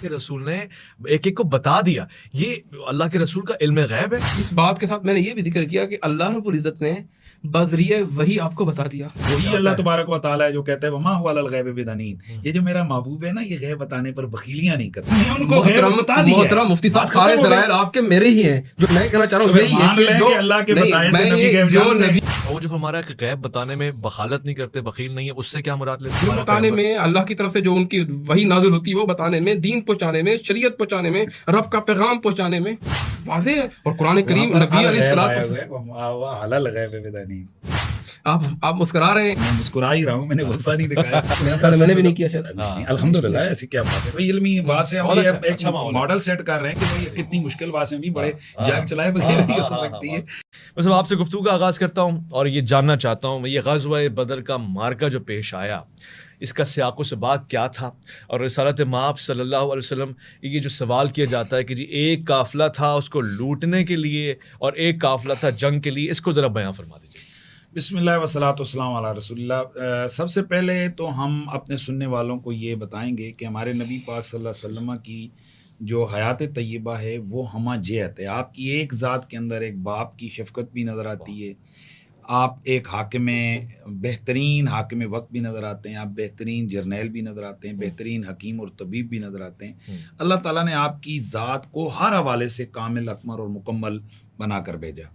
کے رسول نے ایک ایک کو بتا دیا. یہ اللہ کے رسول کا علم غیب ہے. اس بات کے ساتھ میں نے یہ بھی ذکر کیا کہ اللہ رب العزت نے بذریعہ وہی آپ کو بتا دیا. وہی اللہ تبارک و تعالیٰ ہے جو کہتا ہے وما هو علی الغیب بدنین. یہ جو میرا محبوب ہے نا یہ غیب بتانے پر بخیلیاں نہیں کرتا. ان کو غیب بتا دیا. محترم مفتی صاحب سارے دلائل آپ کے میرے ہی ہیں. جو میں کہنا چاہ رہا ہوں یہی ہے کہ اللہ کے بتائے سے نبی غیب جانتے ہیں. وہ جو ہمارا غیب بتانے میں بخالت نہیں کرتے، بخیل نہیں ہے، اس سے کیا مراد لیتے ہیں؟ بتانے میں اللہ کی طرف سے جو ان کی وحی نازل ہوتی ہے وہ بتانے میں، دین پہنچانے میں، شریعت پہنچانے میں، رب کا پیغام پہنچانے میں واضح ہے. اور قرآن کریم نبی علیہ السلام. آپ مسکرا رہے ہیں. میں مسکرا ہی رہا ہوں، میں نے غصہ نہیں دکھایا. میں نے بھی نہیں کیا شاید. الحمدللہ ایسی کیا بات ہے بھائی. علمی بات سے ہم ایک ماڈل سیٹ کر رہے ہیں کہ بھائی کتنی مشکل بات سے بھی بڑے جنگ چلائے بغیر نہیں ہو سکتی ہے. بس میں آپ سے گفتگو کا آغاز کرتا ہوں اور یہ جاننا چاہتا ہوں یہ غزوہ بدر کا مارکہ جو پیش آیا اس کا سیاق و سباق کیا تھا، اور رسالت مآب صلی اللہ علیہ وسلم یہ جو سوال کیا جاتا ہے کہ جی ایک قافلہ تھا اس کو لوٹنے کے لیے اور ایک قافلہ تھا جنگ کے لیے، اس کو ذرا بیان فرما دیجیے. بسم اللہ والصلاۃ والسلام علی رسول اللہ. سب سے پہلے تو ہم اپنے سننے والوں کو یہ بتائیں گے کہ ہمارے نبی پاک صلی اللہ علیہ وسلم کی جو حیات طیبہ ہے وہ ہمہ جہت ہے. آپ کی ایک ذات کے اندر ایک باپ کی شفقت بھی نظر آتی ہے. آپ ایک حاکم بہترین حاکم وقت بھی نظر آتے ہیں. آپ بہترین جرنیل بھی نظر آتے ہیں. بہترین حکیم اور طبیب بھی نظر آتے ہیں. اللہ تعالیٰ نے آپ کی ذات کو ہر حوالے سے کامل، اکمل اور مکمل بنا کر بھیجا.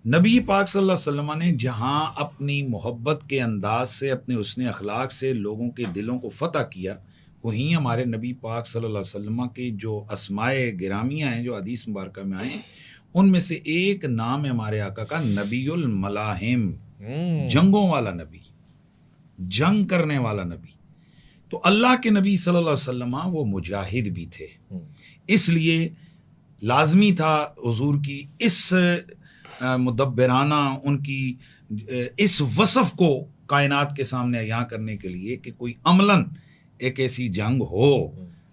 نبی پاک صلی اللہ علیہ وسلم نے جہاں اپنی محبت کے انداز سے، اپنے حسن اخلاق سے لوگوں کے دلوں کو فتح کیا، وہیں ہمارے نبی پاک صلی اللہ علیہ وسلم کے جو اسمائے گرامیہ ہیں جو حدیث مبارکہ میں آئے ہیں ان میں سے ایک نام ہے ہمارے آقا کا نبی الملاحم، جنگوں والا نبی، جنگ کرنے والا نبی. تو اللہ کے نبی صلی اللہ علیہ وسلم وہ مجاہد بھی تھے، اس لیے لازمی تھا حضور کی اس مدبرانہ، ان کی اس وصف کو کائنات کے سامنے عیاں کرنے کے لیے کہ کوئی عملاً ایک ایسی جنگ ہو،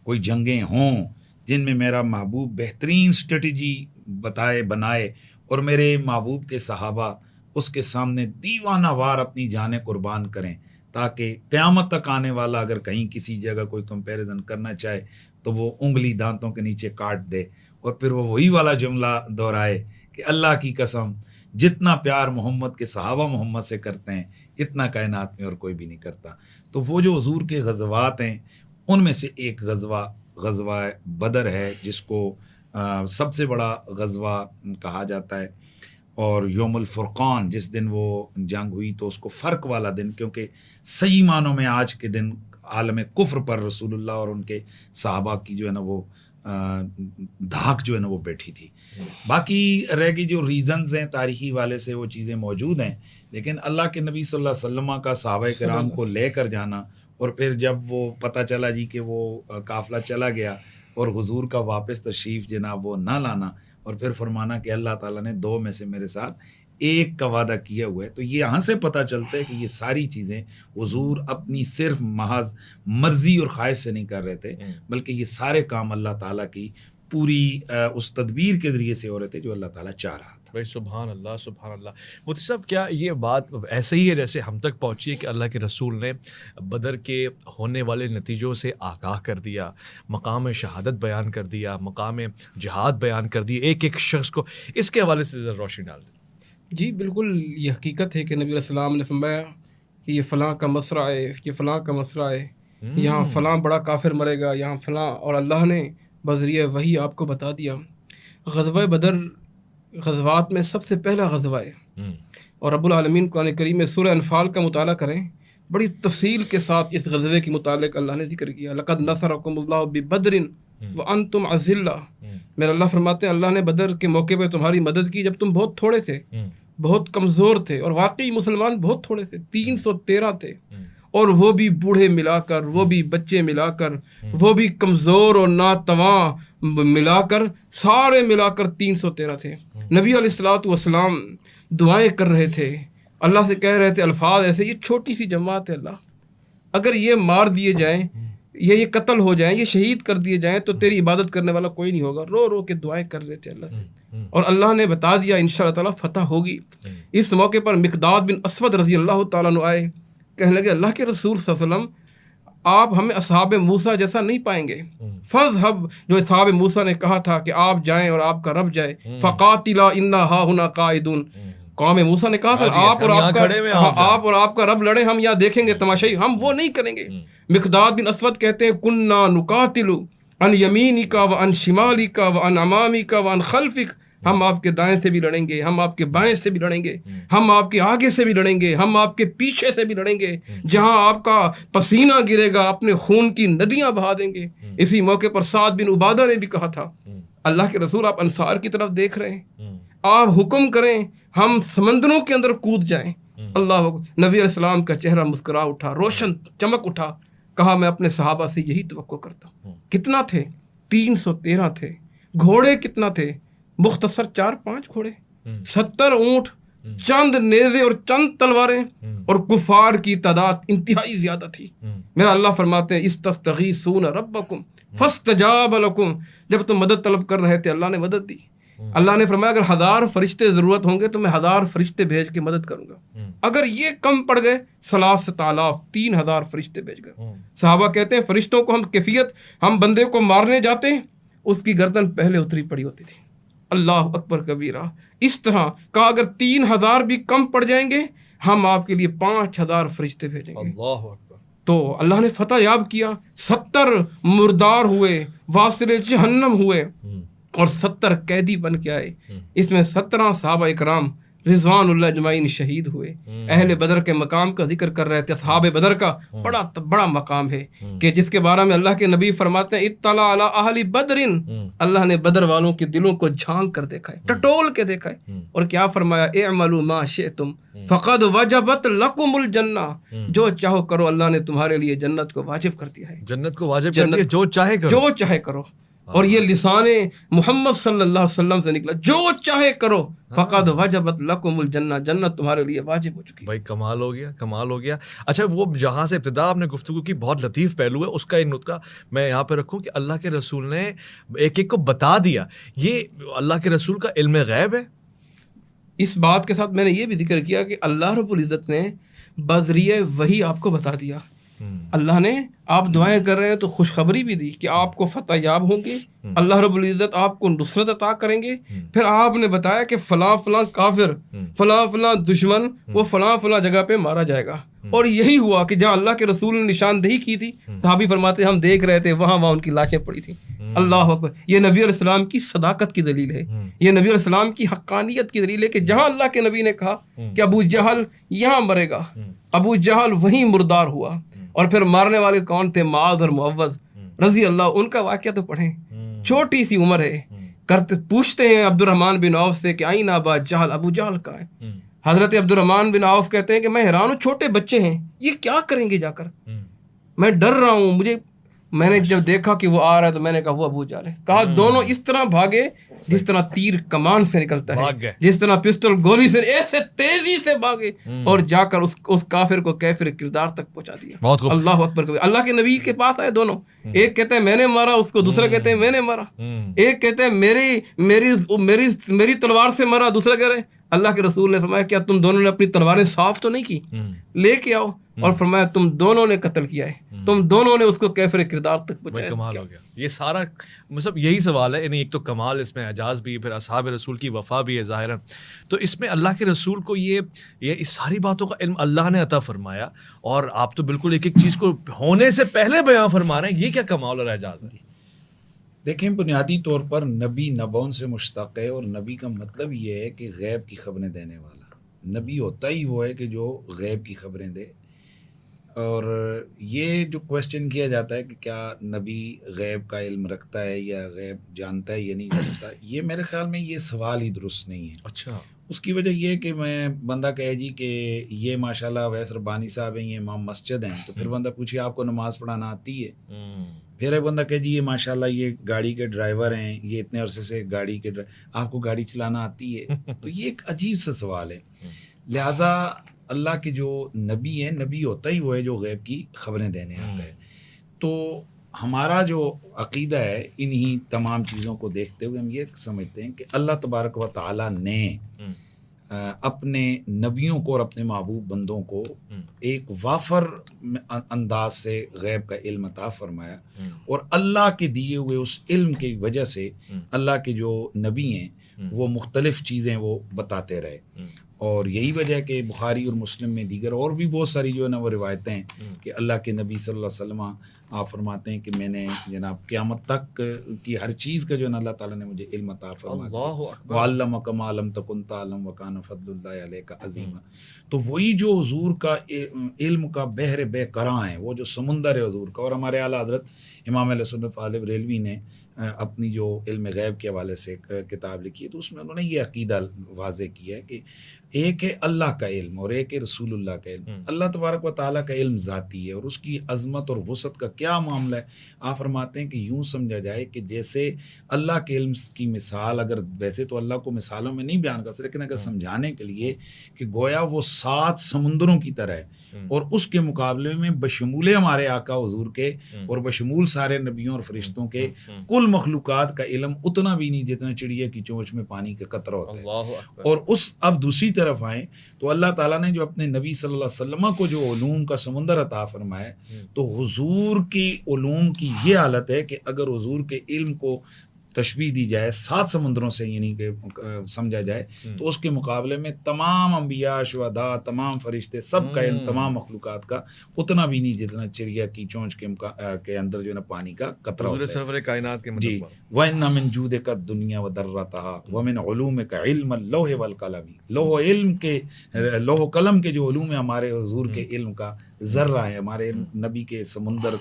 کوئی جنگیں ہوں جن میں میرا محبوب بہترین اسٹریٹجی بنائے اور میرے محبوب کے صحابہ اس کے سامنے دیوانہ وار اپنی جانیں قربان کریں، تاکہ قیامت تک آنے والا اگر کہیں کسی جگہ کوئی کمپیریزن کرنا چاہے تو وہ انگلی دانتوں کے نیچے کاٹ دے اور پھر وہ وہی والا جملہ دہرائے کہ اللہ کی قسم جتنا پیار محمد کے صحابہ محمد سے کرتے ہیں اتنا کائنات میں اور کوئی بھی نہیں کرتا. تو وہ جو حضور کے غزوات ہیں ان میں سے ایک غزوہ بدر ہے جس کو سب سے بڑا غزوہ کہا جاتا ہے. اور یوم الفرقان جس دن وہ جنگ ہوئی تو اس کو فرق والا دن، کیونکہ صحیح معنوں میں آج کے دن عالم کفر پر رسول اللہ اور ان کے صحابہ کی جو ہے نا وہ دھاک جو ہے نا وہ بیٹھی تھی. باقی رہ گئی جو ریزنز ہیں تاریخی والے سے وہ چیزیں موجود ہیں، لیکن اللہ کے نبی صلی اللہ علیہ وسلم کا صحابہ کرام کو لے کر جانا اور پھر جب وہ پتہ چلا جی کہ وہ قافلہ چلا گیا اور حضور کا واپس تشریف جناب وہ نہ لانا اور پھر فرمانا کہ اللہ تعالیٰ نے 2 میں سے میرے ساتھ ایک کا وعدہ کیا ہوا ہے، تو یہ یہاں سے پتہ چلتا ہے کہ یہ ساری چیزیں حضور اپنی صرف محض مرضی اور خواہش سے نہیں کر رہے تھے، بلکہ یہ سارے کام اللہ تعالیٰ کی پوری اس تدبیر کے ذریعے سے ہو رہے تھے جو اللہ تعالیٰ چاہ رہا تھا. بھائی سبحان اللہ سبحان اللہ. مفتی صاحب کیا یہ بات ایسے ہی ہے جیسے ہم تک پہنچی ہے کہ اللہ کے رسول نے بدر کے ہونے والے نتیجوں سے آگاہ کر دیا، مقام شہادت بیان کر دیا، مقام جہاد بیان کر دیا ایک ایک شخص کو؟ اس کے حوالے سے ذرا روشنی ڈال دیں. جی بالکل، یہ حقیقت ہے کہ نبی علیہ السلام نے فرمایا کہ یہ فلاں کا مسئلہ ہے، یہ فلاں کا مسئلہ ہے، یہاں فلاں بڑا کافر مرے گا، یہاں فلاں، اور اللہ نے بذریعہ وحی آپ کو بتا دیا. غزوہ بدر غزوات میں سب سے پہلا غزوہ ہے، اور رب العالمین قرآن کریم میں سورہ انفال کا مطالعہ کریں، بڑی تفصیل کے ساتھ اس غزوے کے متعلق اللہ نے ذکر کیا. لقد نصرکم اللہ ببدر وانتم اذلہ. میرا اللہ فرماتے ہیں اللہ نے بدر کے موقع پہ تمہاری مدد کی جب تم بہت تھوڑے تھے، بہت کمزور تھے، اور واقعی مسلمان بہت تھوڑے تھے، 313 تھے، اور وہ بھی بوڑھے ملا کر، وہ بھی بچے ملا کر، وہ بھی کمزور اور ناتواں ملا کر، سارے ملا کر 313 تھے. نبی علیہ الصلوۃ والسلام دعائیں کر رہے تھے، اللہ سے کہہ رہے تھے الفاظ ایسے، یہ چھوٹی سی جماعت ہے اللہ، اگر یہ مار دیے جائیں یا یہ قتل ہو جائیں، یہ شہید کر دیے جائیں تو تیری عبادت کرنے والا کوئی نہیں ہوگا. رو رو کے دعائیں کر رہے تھے اللہ سے، اور اللہ نے بتا دیا انشاءاللہ تعالیٰ فتح ہوگی. اس موقع پر مقداد بن اسود رضی اللہ تعالیٰ عنہ آئے، کہنے لگے اللہ کے رسول صلی اللہ علیہ وسلم آپ ہمیں اصحاب موسیٰ جیسا نہیں پائیں گے. فَاذْهَبْ جو اصحاب موسیٰ نے کہا تھا کہ آپ جائیں اور آپ کا رب جائے. فَقَاتِلَا إِنَّا هَاهُنَا قَاعِدُونَ قوم موسیٰ نے کہا تھا آپ اور آپ کا رب لڑے ہم یہاں دیکھیں گے تماشائی. ہم وہ نہیں کریں گے. مقداد بن اسود کہتے ہیں كُنَّا نُقَاتِلُ عَنْ يَمِينِكَ وَعَنْ شِمَالِكَ وَعَنْ أَمَامِكَ وَعَنْ خَلْفِكَ. ہم آپ کے دائیں سے بھی لڑیں گے, ہم آپ کے بائیں سے بھی لڑیں گے, ہم آپ کے آگے سے بھی لڑیں گے, ہم آپ کے پیچھے سے بھی لڑیں گے. جہاں آپ کا پسینہ گرے گا اپنے خون کی ندیاں بہا دیں گے. اسی موقع پر سعد بن عبادہ نے بھی کہا تھا اللہ کے رسول آپ انصار کی طرف دیکھ رہے ہیں, آپ حکم کریں ہم سمندروں کے اندر کود جائیں. اللہ نبی علیہ السلام کا چہرہ مسکرا اٹھا, روشن چمک اٹھا. کہا میں اپنے صحابہ سے یہی توقع کرتا ہوں. کتنا تھے؟ 313 تھے. گھوڑے کتنا تھے؟ مختصر 4-5 گھوڑے, 70 اونٹ, چند نیزے اور چند تلواریں, اور کفار کی تعداد انتہائی زیادہ تھی. میرا اللہ فرماتے ہیں استستغیثون ربکم فاستجاب لکم. جب تم مدد طلب کر رہے تھے اللہ نے مدد دی. اللہ نے فرمایا اگر 1000 فرشتے ضرورت ہوں گے تو میں 1000 فرشتے بھیج کے مدد کروں گا. اگر یہ کم پڑ گئے 3000 3000 فرشتے بھیج گئے. صحابہ کہتے ہیں فرشتوں کو ہم کیفیت ہم بندے کو مارنے جاتے ہیں اس کی گردن پہلے اتری پڑی ہوتی تھی. اللہ اکبر کبیرہ. اس طرح کہا اگر 3000 بھی کم پڑ جائیں گے ہم آپ کے لیے 5000 فرشتے بھیجیں گے. اللہ اکبر. تو اللہ نے فتح یاب کیا. 70 مردار ہوئے, واصل جہنم ہوئے, اور 70 قیدی بن کے آئے. اس میں 17 صحابہ اکرام رضوان اللہ اجمعین شہید ہوئے. اہل بدر کے مقام کا ذکر کر رہے تھے. اصحاب بدر کا بڑا مقام ہے کہ جس کے بارے میں اللہ کے نبی فرماتے ہیں اطلع علی اہل بدر. اللہ نے بدر والوں کے دلوں کو جھانک کر دیکھا ہے, ٹٹول کے دیکھا ہے, اور کیا فرمایا اعملوا ما شئتم فقد وجبت لکم الجنہ. جو چاہو کرو اللہ نے تمہارے لیے جنت کو واجب کر دیا ہے. جنت کو واجب کر دیا, جو چاہے کرو. اور یہ لسان محمد صلی اللہ علیہ وسلم سے نکلا, جو چاہے کرو. فقد وجبت لکم الجنہ, جنت تمہارے لیے واجب ہو چکی. بھائی کمال ہو گیا. اچھا وہ جہاں سے ابتدا آپ نے گفتگو کی بہت لطیف پہلو ہے, اس کا ایک نقطہ میں یہاں پہ رکھوں کہ اللہ کے رسول نے ایک ایک کو بتا دیا. یہ اللہ کے رسول کا علم غیب ہے. اس بات کے ساتھ میں نے یہ بھی ذکر کیا کہ اللہ رب العزت نے بذریعہ وحی آپ کو بتا دیا. اللہ نے آپ دعائیں کر رہے ہیں تو خوشخبری بھی دی کہ آپ کو فتح یاب ہوں گے, اللہ رب العزت آپ کو نصرت عطا کریں گے. پھر آپ نے بتایا کہ فلاں فلاں کافر, فلاں فلاں دشمن وہ فلاں فلاں جگہ پہ مارا جائے گا. اور یہی ہوا کہ جہاں اللہ کے رسول نے نشاندہی کی تھی صحابی فرماتے ہم دیکھ رہے تھے وہاں ان کی لاشیں پڑی تھیں. اللہ اکبر. یہ نبی علیہ السلام کی صداقت کی دلیل ہے, یہ نبی علیہ السلام کی حقانیت کی دلیل ہے کہ جہاں اللہ کے نبی نے کہا کہ ابو جہل یہاں مرے گا, ابو جہل وہیں مردار ہوا. اور پھر مارنے والے کون تھے؟ معاذ اور معوذ رضی اللہ. ان کا واقعہ تو پڑھیں, چھوٹی سی عمر ہے. پوچھتے ہیں عبد الرحمن بن عوف سے کہ آئین ابا جہل, ابو جہل کا ہے. حضرت عبد الرحمن بن عوف کہتے ہیں کہ میں حیران ہوں, چھوٹے بچے ہیں یہ کیا کریں گے جا کر, میں ڈر رہا ہوں. میں نے جب دیکھا کہ وہ آ رہا ہے تو میں نے کہا وہ ابو جہل ہے. کہا دونوں اس طرح بھاگے جس طرح تیر کمان سے نکلتا ہے, جس طرح پسٹل گولی سے, ایسے تیزی سے بھاگے اور جا کر اس کافر کو کافر کردار تک پہنچا دیا. اللہ اکبر. اللہ کے نبی کے پاس آئے دونوں, ایک کہتے ہیں میں نے مارا اس کو, دوسرا کہتے ہیں میں نے مارا. ایک کہتے ہیں میری تلوار سے مارا, دوسرا کہہ رہے اللہ کے رسول نے فرمایا کیا تم دونوں نے اپنی تلواریں صاف تو نہیں کی, لے کے آؤ. اور فرمایا تم دونوں نے قتل کیا ہے, تم دونوں نے اس کو کیفر کردار تک پہنچایا. کمال ہو گیا. یہ سارا مطلب یہی سوال ہے, یعنی ایک تو کمال اس میں اعجاز بھی, پھر اصحاب رسول کی وفا بھی ہے ظاہراً. تو اس میں اللہ کے رسول کو یہ اس ساری باتوں کا علم اللہ نے عطا فرمایا, اور آپ تو بالکل ایک ایک چیز کو ہونے سے پہلے بیان فرما رہے ہیں. یہ کیا کمال اور اعجاز ہے. دیکھیں بنیادی طور پر نبی نبون سے مشتق ہے, اور نبی کا مطلب یہ ہے کہ غیب کی خبریں دینے والا. نبی ہوتا ہی وہ ہے کہ جو غیب کی خبریں دے. اور یہ جو کویسچن کیا جاتا ہے کہ کیا نبی غیب کا علم رکھتا ہے یا غیب جانتا ہے یا نہیں جانتا, یہ میرے خیال میں یہ سوال ہی درست نہیں ہے. اچھا. اس کی وجہ یہ کہ میں بندہ کہے جی کہ یہ ماشاءاللہ ویس ربانی صاحب ہیں, یہ امام مسجد ہیں, تو پھر بندہ پوچھے آپ کو نماز پڑھانا آتی ہے. پھر ایک بندہ کہے جی یہ ماشاءاللہ یہ گاڑی کے ڈرائیور ہیں, یہ اتنے عرصے سے گاڑی کے آپ کو گاڑی چلانا آتی ہے. تو یہ ایک عجیب سا سوال ہے. لہٰذا اللہ کے جو نبی ہیں, نبی ہوتا ہی وہ ہے جو غیب کی خبریں دینے آتا ہے. تو ہمارا جو عقیدہ ہے انہی تمام چیزوں کو دیکھتے ہوئے ہم یہ سمجھتے ہیں کہ اللہ تبارک و تعالیٰ نے اپنے نبیوں کو اور اپنے محبوب بندوں کو ایک وافر انداز سے غیب کا علم عطا فرمایا، اور اللہ کے دیے ہوئے اس علم کی وجہ سے اللہ کے جو نبی ہیں وہ مختلف چیزیں وہ بتاتے رہے، اور یہی وجہ ہے کہ بخاری اور مسلم میں دیگر اور بھی بہت ساری جو ہے نا وہ روایتیں ہیں کہ اللہ کے نبی صلی اللہ علیہ وسلم آپ فرماتے ہیں کہ میں نے جناب قیامت تک کی ہر چیز کا جو ہے نا اللہ تعالیٰ نے مجھے علم عطا فرما دیا، وَعَلَّمَكَ مَا لَمْ تَكُنْ تَعْلَمُ وَكَانَ فَضْلُ اللَّهِ عَلَيْكَ عَظِيمًا۔ تو وہی جو حضور کا علم کا بحر بے کراں ہے، وہ جو سمندر ہے حضور کا، اور ہمارے اعلیٰ حضرت امام اہل سنت فاضل بریلوی نے اپنی جو علم غیب کے حوالے سے کتاب لکھی ہے، تو اس میں انہوں نے یہ عقیدہ واضح کیا ہے کہ ایک ہے اللہ کا علم اور ایک ہے رسول اللہ کا علم۔ اللہ تبارک و تعالیٰ کا علم ذاتی ہے، اور اس کی عظمت اور وسعت کا کیا معاملہ ہے، آپ فرماتے ہیں کہ یوں سمجھا جائے کہ جیسے اللہ کے علم کی مثال، اگر ویسے تو اللہ کو مثالوں میں نہیں بیان کر سکتے، لیکن اگر سمجھانے کے لیے کہ گویا وہ 7 سمندروں کی طرح ہے، اور اس کے مقابلے میں بشمول ہمارے آقا حضور کے اور بشمول سارے نبیوں اور فرشتوں کے کل مخلوقات کا علم اتنا بھی نہیں جتنا چڑیا کی چونچ میں پانی کا قطرہ ہوتا ہے۔ اور اس اب دوسری طرف آئیں تو اللہ تعالیٰ نے جو اپنے نبی صلی اللہ علیہ وسلم کو جو علوم کا سمندر عطا فرمایا، تو حضور کی علوم کی یہ حالت ہے کہ اگر حضور کے علم کو تشبیہ دی جائے 7 سمندروں سے، یعنی کہ سمجھا جائے، تو اس کے مقابلے میں تمام انبیاء، شہداء، تمام فرشتے، سب کا علم تمام مخلوقات کا اتنا بھی نہیں جتنا چڑیا کی چونچ کے اندر جو ہے نا پانی کا قطرہ ہوتا ہے۔ سرور کائنات کے جی، وَإِنَّ مِن جُودِكَ الدُّنْيَا وَذَرَّتَهَا وَمِنْ عُلُومِكَ عِلْمَ اللَّوْحِ وَالْقَلَمِ۔ لوح و قلم کے جو علوم ہیں ہمارے حضور کے علم کا ذرہ ہے، ہمارے نبی کے سمندر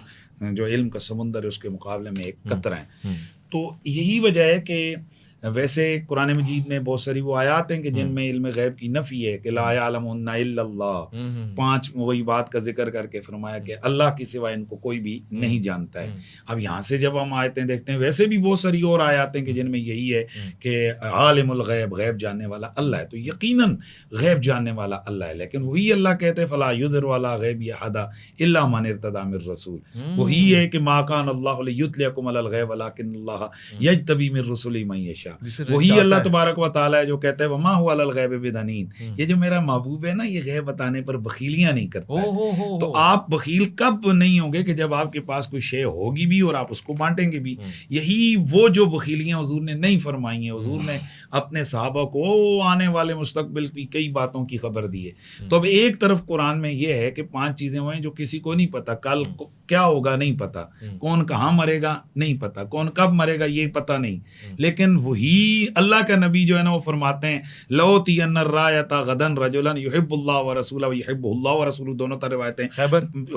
جو علم کا سمندر ہے اس کے مقابلے میں ایک قطرہ ہے۔ تو یہی وجہ ہے کہ ویسے قرآن مجید میں بہت ساری وہ آیات ہیں کہ جن میں علم غیب کی نفی ہے کہ لا یعلمہن الا اللہ، 5 وہی بات کا ذکر کر کے فرمایا کہ اللہ کی سوا ان کو کوئی بھی نہیں جانتا ہے۔ اب یہاں سے جب ہم آیتیں دیکھتے ہیں، ویسے بھی بہت ساری اور آیات ہیں کہ جن میں یہی ہے کہ عالم الغیب، غیب جاننے والا اللہ ہے، تو یقیناً غیب جاننے والا اللہ ہے، لیکن وہی اللہ کہتے ہیں فلا یظہر علی غیبہ احدا الا من ارتضی من رسول، وہی ہے کہ ما کان اللہ لیطلعکم علی الغیب ولکن اللہ یجتبی من رسلہ من یشاء، وہی اللہ تبارک و تعالیٰ ہے جو کہتا ہے وما هو علی الغیب بدنین، یہ جو میرا محبوب ہے نا یہ غیب بتانے پر بخیلیاں نہیں کرتا ہے۔ تو آپ بخیل کب نہیں ہوں گے کہ جب آپ کے پاس کوئی شے ہوگی بھی اور آپ اس کو بانٹیں گے بھی۔ یہی وہ جو بخیلیاں حضور نے نہیں فرمائی ہیں، حضور نے اپنے صحابہ کو آنے والے مستقبل کی کئی باتوں کی خبر دی ہے۔ تو اب ایک طرف قرآن میں یہ ہے کہ 5 چیزیں وہ ہیں جو کسی کو نہیں پتا، کل کیا ہوگا نہیں پتا، کون کہاں مرے گا نہیں پتا، کون کب مرے گا یہ پتا نہیں، لیکن وہی اللہ کا نبی جو ہے نا وہ فرماتے ہیں لَأُوتِيَنَّ الرَّايَةَ غَدًا رَجُلًا يُحِبُّ اللَّهَ وَرَسُولَهُ وَيُحِبُّهُ اللَّهُ وَرَسُولُهُ، دونوں طرح روایتیں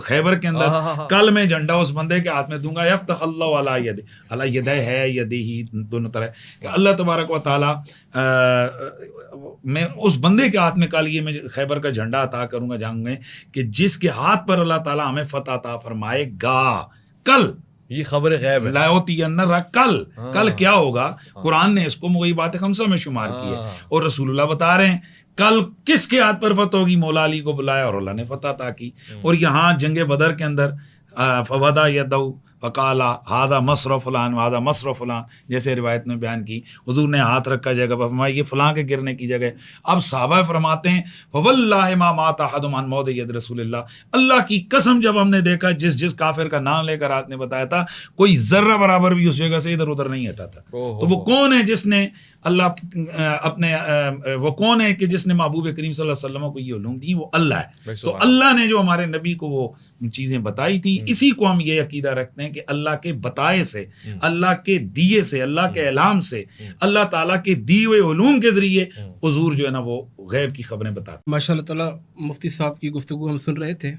خیبر کے اندر، کل میں جھنڈا اس بندے کے ہاتھ میں دوں گا، یفتح اللہ علی یدہ، علی یدہ ہے یدہ ہی دونوں طرح، کہ اللہ تبارک و تعالی میں اس بندے کے ہاتھ میں کل یہ میں خیبر کا جھنڈا عطا کروں گا جنگ میں، کہ جس کے ہاتھ پر اللہ تعالی ہمیں فتح عطا فرمائے گا۔ کل یہ خبر غیب ہے، کل کیا ہوگا، قرآن نے اس کو وہی بات خمسہ میں شمار کی ہے، اور رسول اللہ بتا رہے ہیں کل کس کے ہاتھ پر فتح ہوگی، مولا علی کو بلایا اور اللہ نے فتح عطا کی۔ اور یہاں جنگ بدر کے اندر فوضع یدہ فقال ہذا مصر فلان وہذا مصر فلان، جیسے روایت میں بیان کی، حضور نے ہاتھ رکھا جگہ پر، فرمایا یہ فلاں کے گرنے کی جگہ۔ اب صحابہ فرماتے ہیں فواللہ ما مات احد عن موضع ید رسول اللہ، اللہ کی قسم جب ہم نے دیکھا جس کافر کا نام لے کر آپ نے بتایا تھا کوئی ذرہ برابر بھی اس جگہ سے ادھر ادھر نہیں ہٹا تھا۔ تو وہ کون ہے جس نے وہ کون ہے کہ جس نے محبوب کریم صلی اللہ علیہ وسلم کو یہ علوم دی، وہ اللہ ہے۔ تو اللہ نے جو ہمارے نبی کو وہ چیزیں بتائی تھیں، اسی کو ہم یہ عقیدہ رکھتے ہیں کہ اللہ کے بتائے سے، اللہ کے دیے سے، اللہ کے اعلام سے، اللہ تعالیٰ کے دیے ہوئے علوم کے ذریعے حضور جو ہے نا وہ غیب کی خبریں بتاتے ہیں۔ ماشاء اللہ تعالیٰ مفتی صاحب کی گفتگو ہم سن رہے تھے،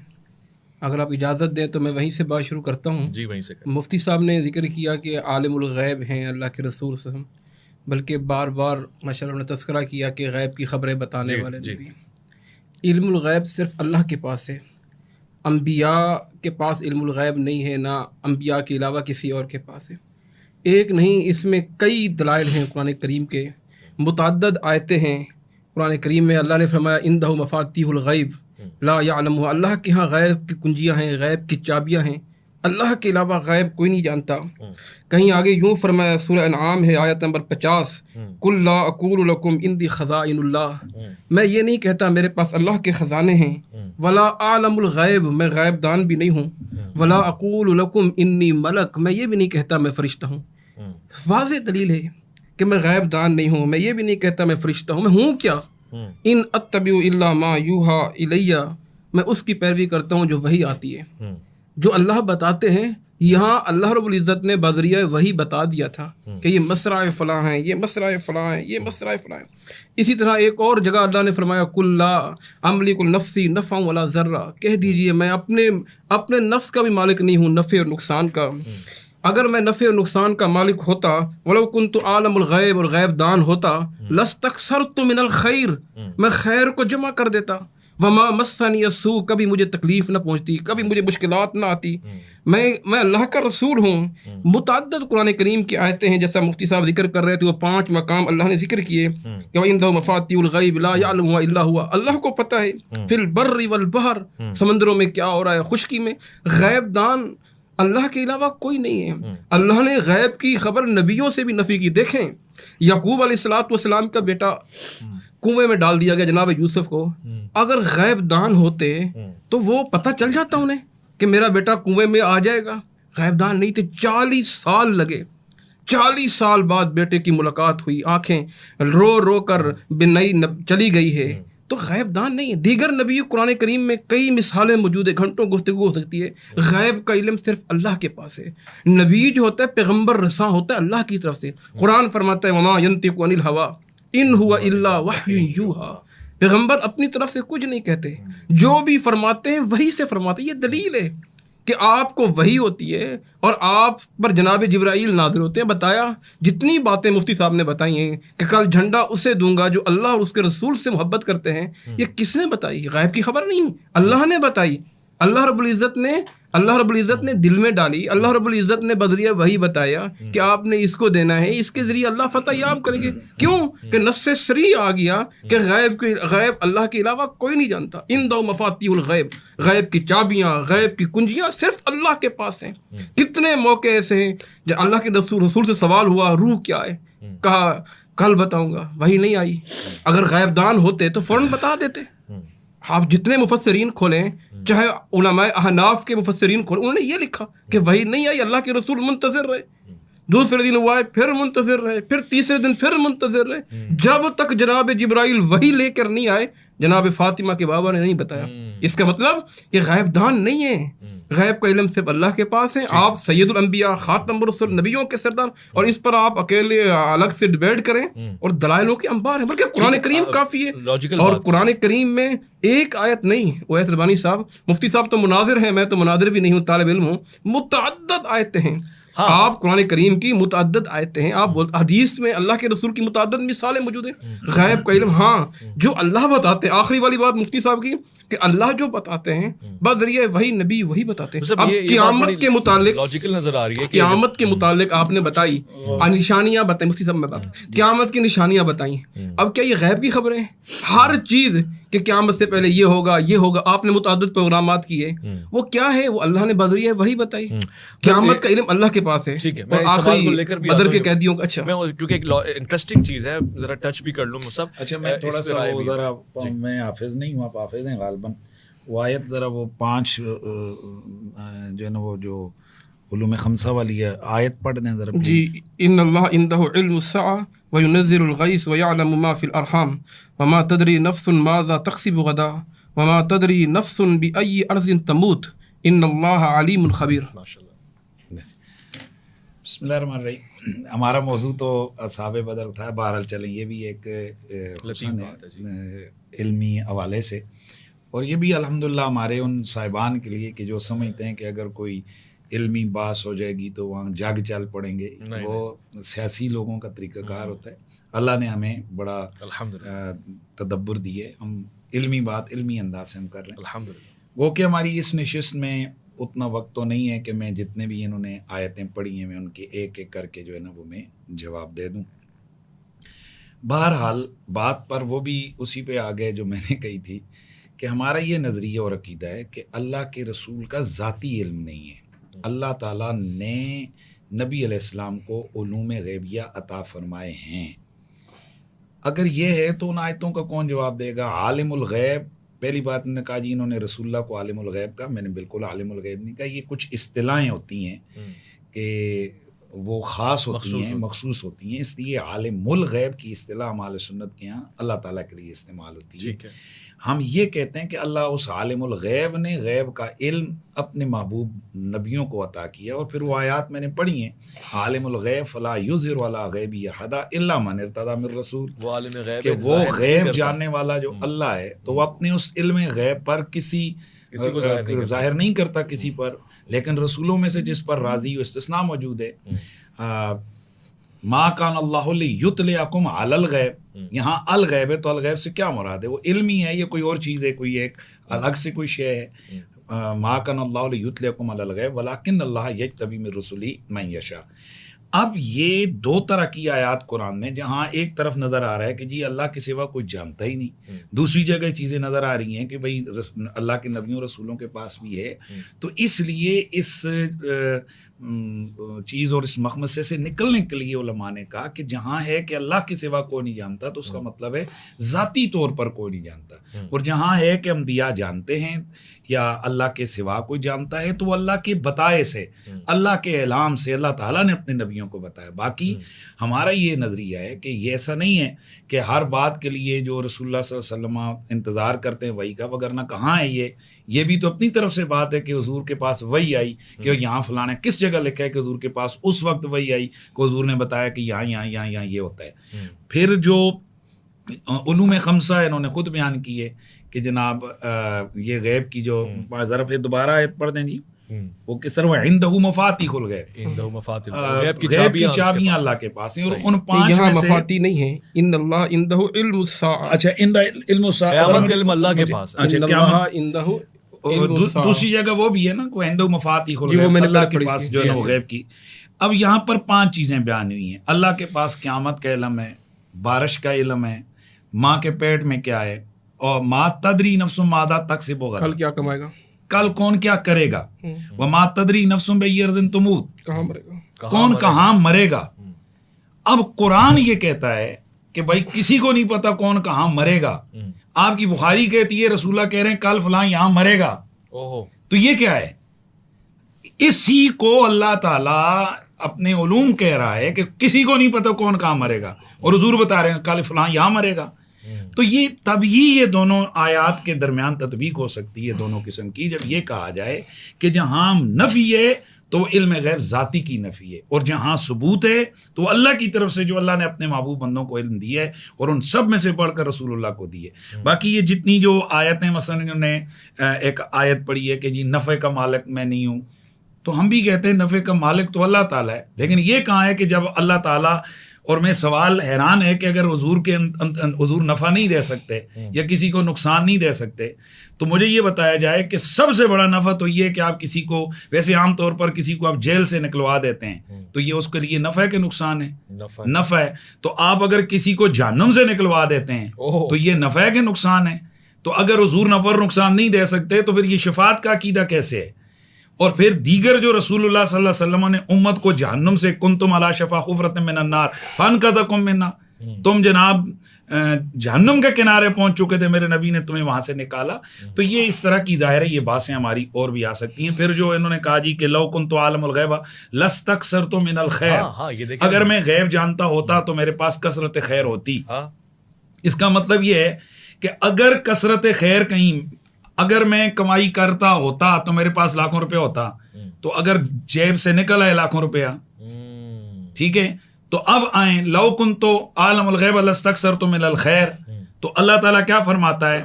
اگر آپ اجازت دیں تو میں وہیں سے بات شروع کرتا ہوں۔ جی وہیں سے۔ مفتی مفتی صاحب نے ذکر کیا کہ عالم الغیب ہیں اللہ کے رسول صلی اللہ علیہ وسلم، بلکہ بار بار ماشاء اللہ نے تذکرہ کیا کہ غیب کی خبریں بتانے والے نبی۔ علم الغیب صرف اللہ کے پاس ہے، انبیاء کے پاس علم الغیب نہیں ہے، نہ انبیاء کے علاوہ کسی اور کے پاس ہے۔ ایک نہیں، اس میں کئی دلائل ہیں قرآن کریم کے، متعدد آیتیں ہیں قرآن کریم میں۔ اللہ نے فرمایا عندہ مفاتیح الغیب لا یعلمها، اللہ کے ہاں غیب کی کنجیاں ہیں، غیب کی چابیاں ہیں، اللہ کے علاوہ غیب کوئی نہیں جانتا. کہیں آگے یوں فرمایا، سورہ انعام ہے آیت نمبر 50، قُل لا اقول لکم عندی خزائن اللہ، میں یہ نہیں کہتا میرے پاس اللہ کے خزانے ہیں، ولا اعلم الغیب، میں غیب دان بھی نہیں ہوں، ولا اقول لکم انی ملک، میں یہ بھی نہیں کہتا میں فرشتہ ہوں. واضح دلیل ہے کہ میں غیب دان نہیں ہوں، میں یہ بھی نہیں کہتا میں فرشتہ ہوں. میں ہوں کیا؟ ان اتبع الا ما یوحا الیہ، میں اس کی پیروی کرتا ہوں جو وحی آتی ہے، جو اللہ بتاتے ہیں. یہاں اللہ رب العزت نے بذریعہ وحی بتا دیا تھا کہ یہ مسرع فلاں ہیں، یہ مسرع فلاں ہیں، یہ مسرع فلاں ہیں. اسی طرح ایک اور جگہ اللہ نے فرمایا، قل لا املک نفسی نفعا ولا ضرا، کہہ دیجئے میں اپنے نفس کا بھی مالک نہیں ہوں، نفع اور نقصان کا. اگر میں نفع اور نقصان کا مالک ہوتا، ولو کنت عالم الغیب، اور غیب دان ہوتا، لاستکثرت من الخیر، میں خیر کو جمع کر دیتا. وما مسنی السوء، کبھی مجھے تکلیف نہ پہنچتی، کبھی مجھے مشکلات نہ آتی. میں اللہ کا رسول ہوں. متعدد قرآن کریم کی آیتیں ہیں، جیسا مفتی صاحب ذکر کر رہے تھے، وہ 5 مقام اللہ نے ذکر کیے کہ وَعِندَهُ مَفَاتِحُ الْغَيْبِ لَا يَعْلَمُهَا إِلَّا هُوَ، اللہ کو پتہ ہے فِي الْبَرِّ وَالْبَحْرِ، سمندروں میں کیا ہو رہا ہے، خشکی میں. غیب دان اللہ کے علاوہ کوئی نہیں ہے. اللہ نے غیب کی خبر نبیوں سے بھی نفی کی. دیکھیں یعقوب علیہ السلام کا بیٹا کنویں میں ڈال دیا گیا، جناب یوسف کو. اگر غیب دان ہوتے تو وہ پتہ چل جاتا انہیں کہ میرا بیٹا کنویں میں آ جائے گا. غیب دان نہیں تھے. 40 سال لگے، 40 سال بعد بیٹے کی ملاقات ہوئی، آنکھیں رو رو کر بنائی چلی گئی ہے. تو غیب دان نہیں ہے. دیگر نبی قرآن کریم میں کئی مثالیں موجود ہیں، گھنٹوں گفتگو ہو سکتی ہے. غیب کا علم صرف اللہ کے پاس ہے. نبی جو ہوتا ہے پیغمبر رساں ہوتا ہے اللہ کی طرف سے. قرآن فرماتا ہے وما ينطق عن الهوى ان هو الا وحی یوحی، پیغمبر اپنی طرف سے کچھ نہیں کہتے، جو بھی فرماتے ہیں وہی سے فرماتے ہیں. یہ دلیل ہے کہ آپ کو وحی ہوتی ہے اور آپ پر جناب جبرائیل نازل ہوتے ہیں. بتایا جتنی باتیں مفتی صاحب نے بتائی ہیں کہ کل جھنڈا اسے دوں گا جو اللہ اور اس کے رسول سے محبت کرتے ہیں، یہ کس نے بتائی؟ غیب کی خبر نہیں، اللہ نے بتائی. اللہ رب العزت نے دل میں ڈالی. اللہ رب العزت نے بذریعہ وحی بتایا کہ آپ نے اس کو دینا ہے، اس کے ذریعے اللہ فتح یاب کریں گے. کیوں کہ نص سری آ گیا کہ غیب اللہ کے علاوہ کوئی نہیں جانتا. عندہ مفاتیح الغیب، غیب کی چابیاں، غیب کی کنجیاں صرف اللہ کے پاس ہیں. کتنے موقع ایسے ہیں جب اللہ کے رسول سے سوال ہوا روح کیا ہے، کہا کل بتاؤں گا، وہی نہیں آئی. اگر غیب دان ہوتے تو فوراً بتا دیتے. آپ جتنے مفسرین کھولیں، چاہے علماء احناف کے مفسرین کھولیں، انہوں نے یہ لکھا کہ وہی نہیں آئی، اللہ کے رسول منتظر رہے. دوسرے دن وہ آئے، پھر منتظر رہے، پھر تیسرے دن پھر منتظر رہے، جب تک جناب جبرائیل وہی لے کر نہیں آئے. جناب فاطمہ کے بابا نے نہیں بتایا. اس کا مطلب کہ غیب دان نہیں ہے. غیب کا علم صرف اللہ کے پاس ہے. آپ سید الانبیاء، خاتم الرسل، نبیوں کے سردار، اور اس پر آپ اکیلے الگ سے ڈیبیٹ کریں اور دلائلوں کے انبار ہیں. بلکہ قرآن کریم کافی ہے. اور قرآن کریم میں ایک آیت نہیں، اویس ربانی صاحب، مفتی صاحب تو مناظر ہیں، میں تو مناظر بھی نہیں ہوں، طالب علم ہوں. متعدد آیتیں ہیں. آپ قرآن کریم کی متعدد آیتیں ہیں. آپ حدیث میں اللہ کے رسول کی متعدد مثالیں موجود ہیں. غیب کا علم ہاں جو اللہ بتاتے ہیں. آخری والی بات مفتی صاحب کی کہ اللہ جو بتاتے ہیں بذریعہ وہی نبی وہی بتاتے ہیں. اب قیامت کے متعلق لاجیکل نظر آ رہی ہے. قیامت کے متعلق آپ نے بتائی نشانیاں بتائیں، مفتی صاحب میں بات قیامت کی نشانیاں بتائیں. اب کیا یہ غیب کی خبریں؟ ہر چیز کہ قیامت سے پہلے یہ ہوگا یہ ہوگا، آپ نے متعدد پروگرامات کیے، وہ کیا ہے؟ وہ اللہ نے بذریعہ وہی بتائی. قیامت کا علم اللہ کے پاس ہے. ٹھیک ہے، اور آخری بدر کے قیدیوں کا اچھا میں کیونکہ ایک انٹرسٹنگ چیز ہے، ذرا ٹچ بھی کر لوں مصعب. اچھا میں تھوڑا سا ذرا میں حافظ نہیں ہوں، آپ حافظ ہیں غالباً. وہ آیت ذرا وہ 5 جو ہے نا وہ جو علوم خمسہ والی ہے آیت پڑھ دیں ذرا پلیز. جی. ان اللہ عنده علم الساعة وينزل الغيث ويعلم ما في الارحام وما تدري نفس ماذا تكسب غدا وما تدري نفس بأي ارض تموت ان اللہ علیم خبیر. بسم اللہ الرحمن الرحیم. ہمارا موضوع تو اصحاب بدر تھا، بہرحال چلیں یہ بھی ایک علمی حوالے سے، اور یہ بھی الحمدللہ ہمارے ان صاحبان کے لیے کہ جو سمجھتے ہیں کہ اگر کوئی علمی باس ہو جائے گی تو وہاں جاگ چل پڑیں گے. وہ سیاسی لوگوں کا طریقہ کار ہوتا ہے. اللہ نے ہمیں بڑا تدبر دیے، ہم علمی بات علمی انداز سے ہم کر رہے ہیں الحمدللہ. وہ کہ ہماری اس نشست میں اتنا وقت تو نہیں ہے کہ میں جتنے بھی انہوں نے آیتیں پڑھی ہیں میں ان کے ایک ایک کر کے جو ہے نا وہ میں جواب دے دوں. بہرحال بات پر وہ بھی اسی پہ آ گئے جو میں نے کہی تھی کہ ہمارا یہ نظریہ اور عقیدہ ہے کہ اللہ کے رسول کا ذاتی علم نہیں ہے. اللہ تعالیٰ نے نبی علیہ السلام کو علوم غیبیہ عطا فرمائے ہیں. اگر یہ ہے تو ان آیتوں کا کون جواب دے گا؟ عالم الغیب، پہلی بات انہوں نے کہا جی انہوں نے رسول اللہ کو عالم الغیب کہا. میں نے بالکل عالم الغیب نہیں کہا. یہ کچھ اصطلاحیں ہوتی ہیں کہ وہ خاص ہوتی ہیں، مخصوص ہوتی ہیں، اس لیے عالم الغیب کی اصطلاح ہم اہل سنت کے یہاں اللہ تعالیٰ کے لیے استعمال ہوتی ہے. ہم یہ کہتے ہیں کہ اللہ اس عالم الغیب نے غیب کا علم اپنے محبوب نبیوں کو عطا کیا. اور پھر وہ آیات میں نے پڑھی ہیں، عالم الغیب فلا یظہر علی غیبہ احدا الا من ارتضی من رسول، وہ عالم غیب کہ وہ غیب جاننے والا جو اللہ ہے تو وہ اپنے اس علم غیب پر کسی کو ظاہر نہیں کرتا کسی پر، لیکن رسولوں میں سے جس پر راضی و استثناء موجود ہے. ما کان اللہ لیطلعکم علی الغیب، یہاں الغیب ہے تو الغیب سے کیا مراد ہے؟ وہ علم ہی ہے، یہ کوئی اور چیز ہے، کوئی ایک الگ سے کوئی شے ہے. ما کان اللہ لیطلعکم علی الغیب ولکن اللہ یجتبی من رسلہ من یشاء. اب یہ دو طرح کی آیات قرآن میں، جہاں ایک طرف نظر آ رہا ہے کہ جی اللہ کے سوا کوئی جانتا ہی نہیں، دوسری جگہ چیزیں نظر آ رہی ہیں کہ بھئی اللہ کے نبیوں رسولوں کے پاس بھی ہے. تو اس لیے اس چیز اور اس مخمصے سے نکلنے کے لیے علماء نے کہا کہ جہاں ہے کہ اللہ کے سوا کوئی نہیں جانتا تو اس کا مطلب ہے ذاتی طور پر کوئی نہیں جانتا، اور جہاں ہے کہ انبیاء جانتے ہیں یا اللہ کے سوا کوئی جانتا ہے تو اللہ کے بتائے سے، اللہ کے اعلام سے اللہ تعالیٰ نے اپنے نبیوں کو بتایا. باقی ہمارا یہ نظریہ ہے کہ یہ ایسا نہیں ہے کہ ہر بات کے لیے جو رسول اللہ صلی اللہ علیہ وسلم انتظار کرتے ہیں وحی کا، وگرنہ کہاں ہے یہ بھی تو اپنی طرف سے بات ہے کہ حضور کے پاس وحی آئی کہ یہاں فلاں کس جگہ لکھا ہے کہ حضور کے پاس اس وقت وحی آئی کہ حضور نے بتایا کہ یہاں یہاں یہاں یہاں یہ ہوتا ہے. پھر جو علوم خمسہ انہوں نے خود بیان کیے کہ جناب یہ غیب کی جو ضرب ہے، دوبارہ آیت پڑھ دیں جی، وہ کس طرح عندہ مفاتیح الغیب، غیب کی چابیاں اللہ کے پاس ہیں. اور ان پانچ یہاں میں سے مفاتیح نہیں ہیں، ان اللہ عندہ علم الساعہ. اچھا عندہ علم الساعہ، قیامت کا علم اللہ کے پاس ہے. اچھا ان قیامت اللہ عندہ علم الساعہ. دوسری جگہ وہ بھی ہے نا کہ عندہ مفاتیح جی، وہ میں الغیب، نے اللہ کے پڑھی پاس تھی. جو ہے نا وہ غیب کی. اب یہاں پر 5 چیزیں بیان ہوئی ہیں. اللہ کے پاس قیامت کا علم ہے، بارش کا علم ہے، ماں کے پیٹ میں کیا ہے، اور ما تدری نفس ماذا تکسب غدا، کل کیا کمائے گا، کل کون کیا کرے گا، وما تدری نفس بأی ارض تموت، کہاں مرے گا، کون کہاں مرے گا. اب قرآن یہ کہتا ہے کہ بھائی کسی کو نہیں پتا کون کہاں مرے گا. آپ کی بخاری کہتی ہے رسول اللہ کہہ رہے ہیں کل فلاں یہاں مرے گا. تو یہ کیا ہے؟ اسی کو اللہ تعالیٰ اپنے علوم کہہ رہا ہے کہ کسی کو نہیں پتا کون کہاں مرے گا، اور حضور بتا رہے ہیں کل فلاں یہاں مرے گا. تو یہ تب ہی یہ دونوں آیات کے درمیان تطبیق ہو سکتی ہے دونوں قسم کی، جب یہ کہا جائے کہ جہاں نفی ہے تو وہ علم غیب ذاتی کی نفی ہے، اور جہاں ثبوت ہے تو وہ اللہ کی طرف سے جو اللہ نے اپنے محبوب بندوں کو علم دیا ہے، اور ان سب میں سے بڑھ کر رسول اللہ کو دی ہے. باقی یہ جتنی جو آیتیں، مثلا انہوں نے ایک آیت پڑھی ہے کہ جی نفع کا مالک میں نہیں ہوں، تو ہم بھی کہتے ہیں نفع کا مالک تو اللہ تعالیٰ ہے، لیکن یہ کہاں ہے کہ جب اللہ تعالیٰ، اور میں سوال حیران ہے کہ اگر حضور نفع نہیں دے سکتے یا کسی کو نقصان نہیں دے سکتے تو مجھے یہ بتایا جائے کہ سب سے بڑا نفع تو یہ کہ آپ کسی کو، ویسے عام طور پر کسی کو آپ جیل سے نکلوا دیتے ہیں تو یہ اس کے لیے نفع ہے کہ نقصان ہے؟ نفع ہے. تو آپ اگر کسی کو جہنم سے نکلوا دیتے ہیں تو یہ نفع ہے کہ نقصان ہے؟ تو اگر حضور نفع اور نقصان نہیں دے سکتے تو پھر یہ شفاعت کا عقیدہ کیسے ہے؟ اور پھر دیگر جو رسول اللہ صلی اللہ علیہ وسلم نے امت کو جہنم سے، کنتم علی شفا حفرۃ من النار فانقذکم منہا، تم جناب جہنم کے کنارے پہنچ چکے تھے، میرے نبی نے تمہیں وہاں سے نکالا. تو یہ اس طرح کی ظاہر ہے یہ باتیں ہماری اور بھی آ سکتی ہیں. پھر جو انہوں نے کہا جی کہ لو کنت عالم الغیب لاستکثرت من الخیر، اگر میں غیب جانتا ہوتا تو میرے پاس کثرت خیر ہوتی. اس کا مطلب یہ ہے کہ اگر کثرت خیر کہیں، اگر میں کمائی کرتا ہوتا تو میرے پاس لاکھوں روپے ہوتا، تو اگر جیب سے نکل آئے لاکھوں روپیہ، ٹھیک ہے. تو اب آئیں لو کنتو عالم الغیب لاستکثرت من الخیر، تو اللہ تعالیٰ کیا فرماتا ہے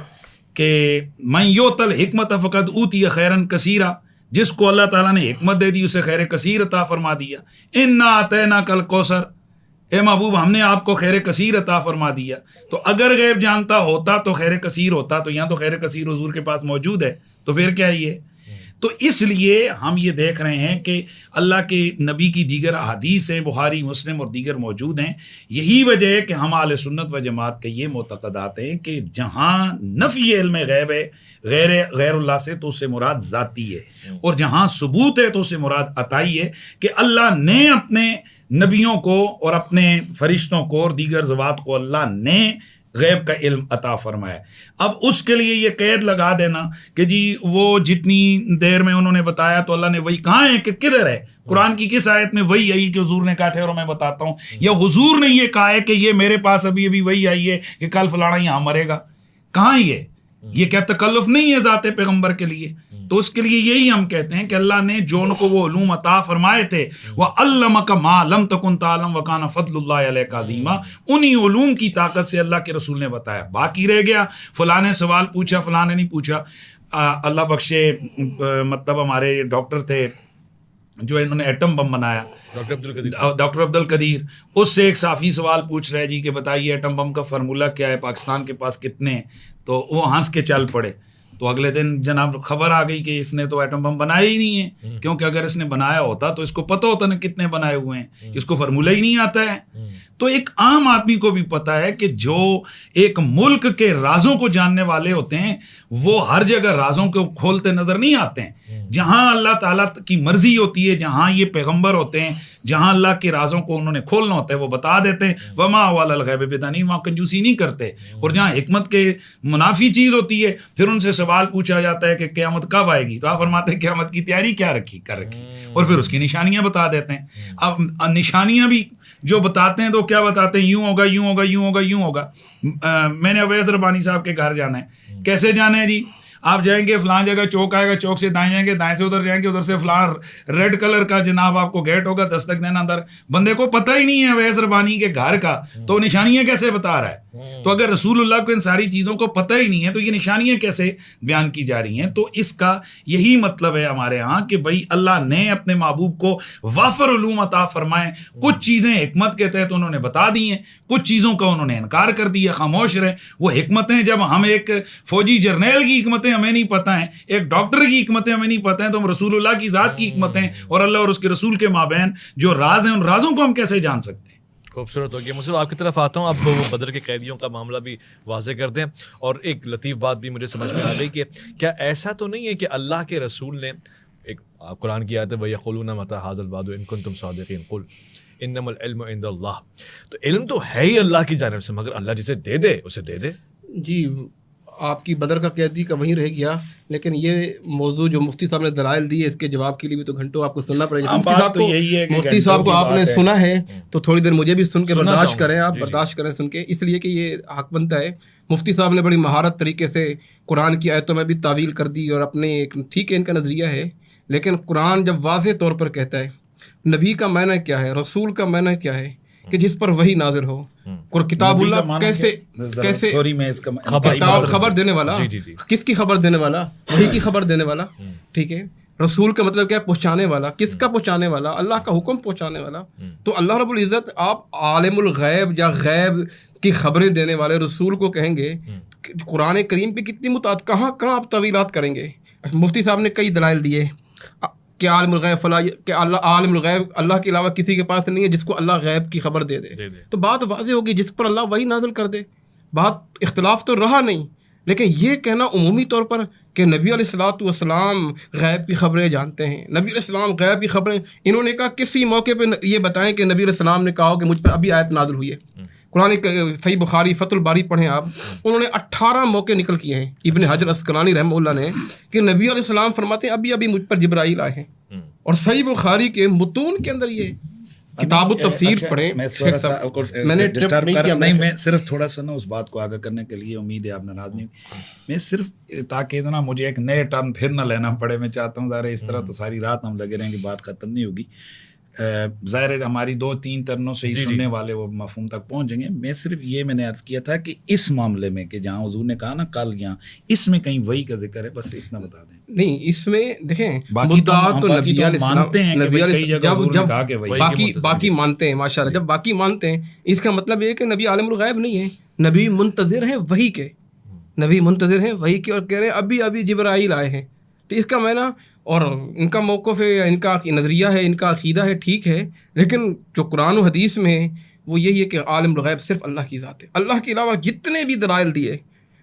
کہ من یؤت الحکمت فقد اوتی خیرا کثیرا، جس کو اللہ تعالیٰ نے حکمت دے دی اسے خیر کثیر عطا فرما دیا. انا اعطیناک الکوثر، اے محبوب ہم نے آپ کو خیر کثیر عطا فرما دیا. تو اگر غیب جانتا ہوتا تو خیر کثیر ہوتا، تو یہاں تو خیر کثیر حضور کے پاس موجود ہے، تو پھر کیا یہ؟ تو اس لیے ہم یہ دیکھ رہے ہیں کہ اللہ کے نبی کی دیگر احادیث ہیں، بخاری مسلم اور دیگر موجود ہیں. یہی وجہ ہے کہ ہم اہل سنت و جماعت کے یہ معتقدات ہیں کہ جہاں نفی علم غیب ہے غیر اللہ سے تو اس سے مراد ذاتی ہے، اور جہاں ثبوت ہے تو اس سے مراد عطائی ہے کہ اللہ نے اپنے نبیوں کو اور اپنے فرشتوں کو اور دیگر ذوات کو اللہ نے غیب کا علم عطا فرمایا. اب اس کے لیے یہ قید لگا دینا کہ جی وہ جتنی دیر میں انہوں نے بتایا تو اللہ نے وہی کہاں ہے کہ کدھر ہے؟ قرآن کی کس آیت میں وہی آئی کہ حضور نے کہا ٹھہرو میں بتاتا ہوں؟ یا حضور نے یہ کہا ہے کہ یہ میرے پاس ابھی ابھی وہی آئی ہے کہ کل فلانا یہاں مرے گا؟ کہاں یہ کیا تکلف نہیں ہے ذات پیغمبر کے لیے؟ تو اس کے لیے یہی ہم کہتے ہیں کہ اللہ نے جو ان کو وہ علوم عطا فرمائے تھے، وَعَلَّمَكَ مَا لَمْ تَكُنْ تَعْلَمْ وَكَانَ فَضْلُ اللَّهِ عَلَيْكَ عَظِيمًا، انہی علوم کی طاقت سے اللہ کے رسول نے بتایا. باقی رہ گیا فلاں نے سوال پوچھا فلاں نے نہیں پوچھا. اللہ بخشے مطلب ہمارے ڈاکٹر تھے جو انہوں نے ایٹم بم بنایا، ڈاکٹر عبد القدیر، اس سے ایک صحافی سوال پوچھ رہا ہے جی کہ بتائیے ایٹم بم کا فارمولہ کیا ہے، پاکستان کے پاس کتنے ہیں؟ تو وہ ہنس کے چل پڑے. تو اگلے دن جناب خبر آ گئی کہ اس نے تو ایٹم بم بنایا ہی نہیں ہے، کیونکہ اگر اس نے بنایا ہوتا تو اس کو پتہ ہوتا نا کتنے بنائے ہوئے ہیں، اس کو فارمولہ ہی نہیں آتا ہے. تو ایک عام آدمی کو بھی پتا ہے کہ جو ایک ملک کے رازوں کو جاننے والے ہوتے ہیں وہ ہر جگہ رازوں کو کھولتے نظر نہیں آتے ہیں. جہاں اللہ تعالیٰ کی مرضی ہوتی ہے، جہاں یہ پیغمبر ہوتے ہیں، جہاں اللہ کے رازوں کو انہوں نے کھولنا ہوتا ہے وہ بتا دیتے ہیں. وما علی الغیب بدانین، وہاں کنجوسی نہیں کرتے. اور جہاں حکمت کے منافی چیز ہوتی ہے پھر ان سے سوال پوچھا جاتا ہے کہ قیامت کب آئے گی، تو آپ فرماتے ہیں قیامت کی تیاری کیا کر رکھی، اور پھر اس کی نشانیاں بتا دیتے ہیں. اب نشانیاں بھی جو بتاتے ہیں تو کیا بتاتے ہیں؟ یوں ہوگا یوں ہوگا یوں ہوگا یوں ہوگا. میں نے اویس ربانی صاحب کے گھر جانا ہے. کیسے جانا ہے جی؟ آپ جائیں گے فلاں جگہ چوک آئے گا، چوک سے دائیں جائیں گے، دائیں سے ادھر جائیں گے، ادھر سے فلاں ریڈ کلر کا جناب آپ کو گیٹ ہوگا، دستک دینا اندر. بندے کو پتہ ہی نہیں ہے اویس ربانی کے گھر کا، تو نشانیاں کیسے بتا رہا ہے؟ تو اگر رسول اللہ کو ان ساری چیزوں کو پتہ ہی نہیں ہے تو یہ نشانیاں کیسے بیان کی جا رہی ہیں؟ تو اس کا یہی مطلب ہے ہمارے ہاں کہ بھائی اللہ نے اپنے محبوب کو وافر علوم عطا فرمائے. کچھ چیزیں حکمت کے تحت انہوں نے بتا دی ہیں، کچھ چیزوں کا انہوں نے انکار کر دیا، خاموش رہے. وہ حکمتیں جب ہم ایک فوجی جرنیل کی حکمتیں ہمیں نہیں پتہ ہیں، ایک ڈاکٹر کی حکمتیں ہمیں نہیں پتہ ہیں، تو ہم رسول اللہ کی ذات کی حکمتیں اور اللہ اور اس کے رسول کے مابین جو راز ہیں ان رازوں کو ہم کیسے جان سکتے ہیں؟ خوبصورت ہو گیا. مجھے آپ کی طرف آتا ہوں. اب وہ بدر کے قیدیوں کا معاملہ بھی واضح کر دیں، اور ایک لطیف بات بھی مجھے سمجھ میں آ گئی کہ کیا ایسا تو نہیں ہے کہ اللہ کے رسول نے ایک قرآن کی آیت ہے وَيَقُولُونَ مَتَىٰ هَٰذَا الْوَعْدُ إِن كُنتُمْ صَادِقِينَ قُلْ إِنَّمَا الْعِلْمُ عِندَ اللَّهِ. تو علم تو ہے ہی اللہ کی جانب سے، مگر اللہ جسے دے دے اسے دے دے. جی آپ کی بدر کا قیدی کا وہیں رہ گیا، لیکن یہ موضوع جو مفتی صاحب نے دلائل دی ہے اس کے جواب کے لیے بھی تو گھنٹوں آپ کو سننا پڑے گا. مفتی صاحب کو آپ نے سنا ہے تو تھوڑی دیر مجھے بھی سن کے برداشت کریں، آپ برداشت کریں سن کے، اس لیے کہ یہ حق بنتا ہے. مفتی صاحب نے بڑی مہارت طریقے سے قرآن کی آیتوں میں بھی تعویل کر دی، اور اپنے ایک ٹھیک ہے ان کا نظریہ ہے، لیکن قرآن جب واضح طور پر کہتا ہے نبی کا معنی کیا ہے، رسول کا معنی کیا ہے کہ جس پر وہی نازل ہو، اور کتاب اللہ کیسے خبر دینے والا، کس کی خبر دینے والا؟ وہی کی خبر دینے والا. ٹھیک ہے. رسول کا مطلب کیا ہے؟ پہنچانے والا. کس کا پہنچانے والا؟ اللہ کا حکم پہنچانے والا. تو اللہ رب العزت آپ عالم الغیب یا غیب کی خبریں دینے والے رسول کو کہیں گے. قرآن کریم پہ کتنی کہاں آپ طویلات کریں گے. مفتی صاحب نے کئی دلائل دیے کہ عالم الغیب فلاں، کہ اللہ عالم الغیب اللہ کے علاوہ کسی کے پاس نہیں ہے جس کو اللہ غیب کی خبر دے دے. تو بات واضح ہوگی جس پر اللہ وہی نازل کر دے. بات اختلاف تو رہا نہیں، لیکن یہ کہنا عمومی طور پر کہ نبی علیہ الصلوۃ والسلام غیب کی خبریں جانتے ہیں، نبی علیہ السلام غیب کی خبریں، انہوں نے کہا کسی موقع پہ یہ بتائیں کہ نبی علیہ السلام نے کہا ہو کہ مجھ پر ابھی آیت نازل ہوئی ہے. قرآن صحیح بخاری فتح الباری پڑھیں آپ، انہوں نے 18 موقع نکل کیے ہیں ابن حجر اسقلانی رحمہ اللہ نے کہ نبی علیہ السلام فرماتے ہیں ابھی مجھ پر جبرائیل آئے ہیں. اور صحیح بخاری کے متون کے اندر یہ کتاب التفسیر پڑھیں. میں نے ڈسٹرب کر نہیں، میں صرف تھوڑا سا نا اس بات کو آگاہ کرنے کے لیے، امید ہے آپ ناراض نہیں، میں صرف تاکہ نا مجھے ایک نئے ٹرن پھر نہ لینا پڑے، میں چاہتا ہوں ظاہر اس طرح تو ساری رات ہم لگے رہیں گے، بات ختم نہیں ہوگی. ظاہر ہے ہماری 2-3 ٹرنوں سے ہی سننے والے وہ مفہوم تک پہنچ جائیں گے. میں صرف یہ میں نے عرض کیا تھا کہ اس معاملے میں کہ جہاں حضور نے کہا نا کل یہاں، اس میں کہیں وہی کا ذکر ہے، بس اتنا بتا دیں. نہیں اس میں دیکھیں باقی مانتے ہیں باقی مانتے ہیں ماشاء اللہ. جب باقی مانتے ہیں اس کا مطلب یہ کہ نبی عالم الغیب نہیں ہے، نبی منتظر ہیں وحی کے، نبی منتظر ہیں وحی کے، اور کہہ رہے ہیں ابھی جبرائیل آئے ہیں. تو اس کا معنی اور ان کا موقف ہے، ان کا نظریہ ہے، ان کا عقیدہ ہے، ٹھیک ہے، لیکن جو قرآن و حدیث میں ہے وہ یہی ہے کہ عالم الغیب صرف اللہ کی ذات ہے. اللہ کے علاوہ جتنے بھی دلائل دیے،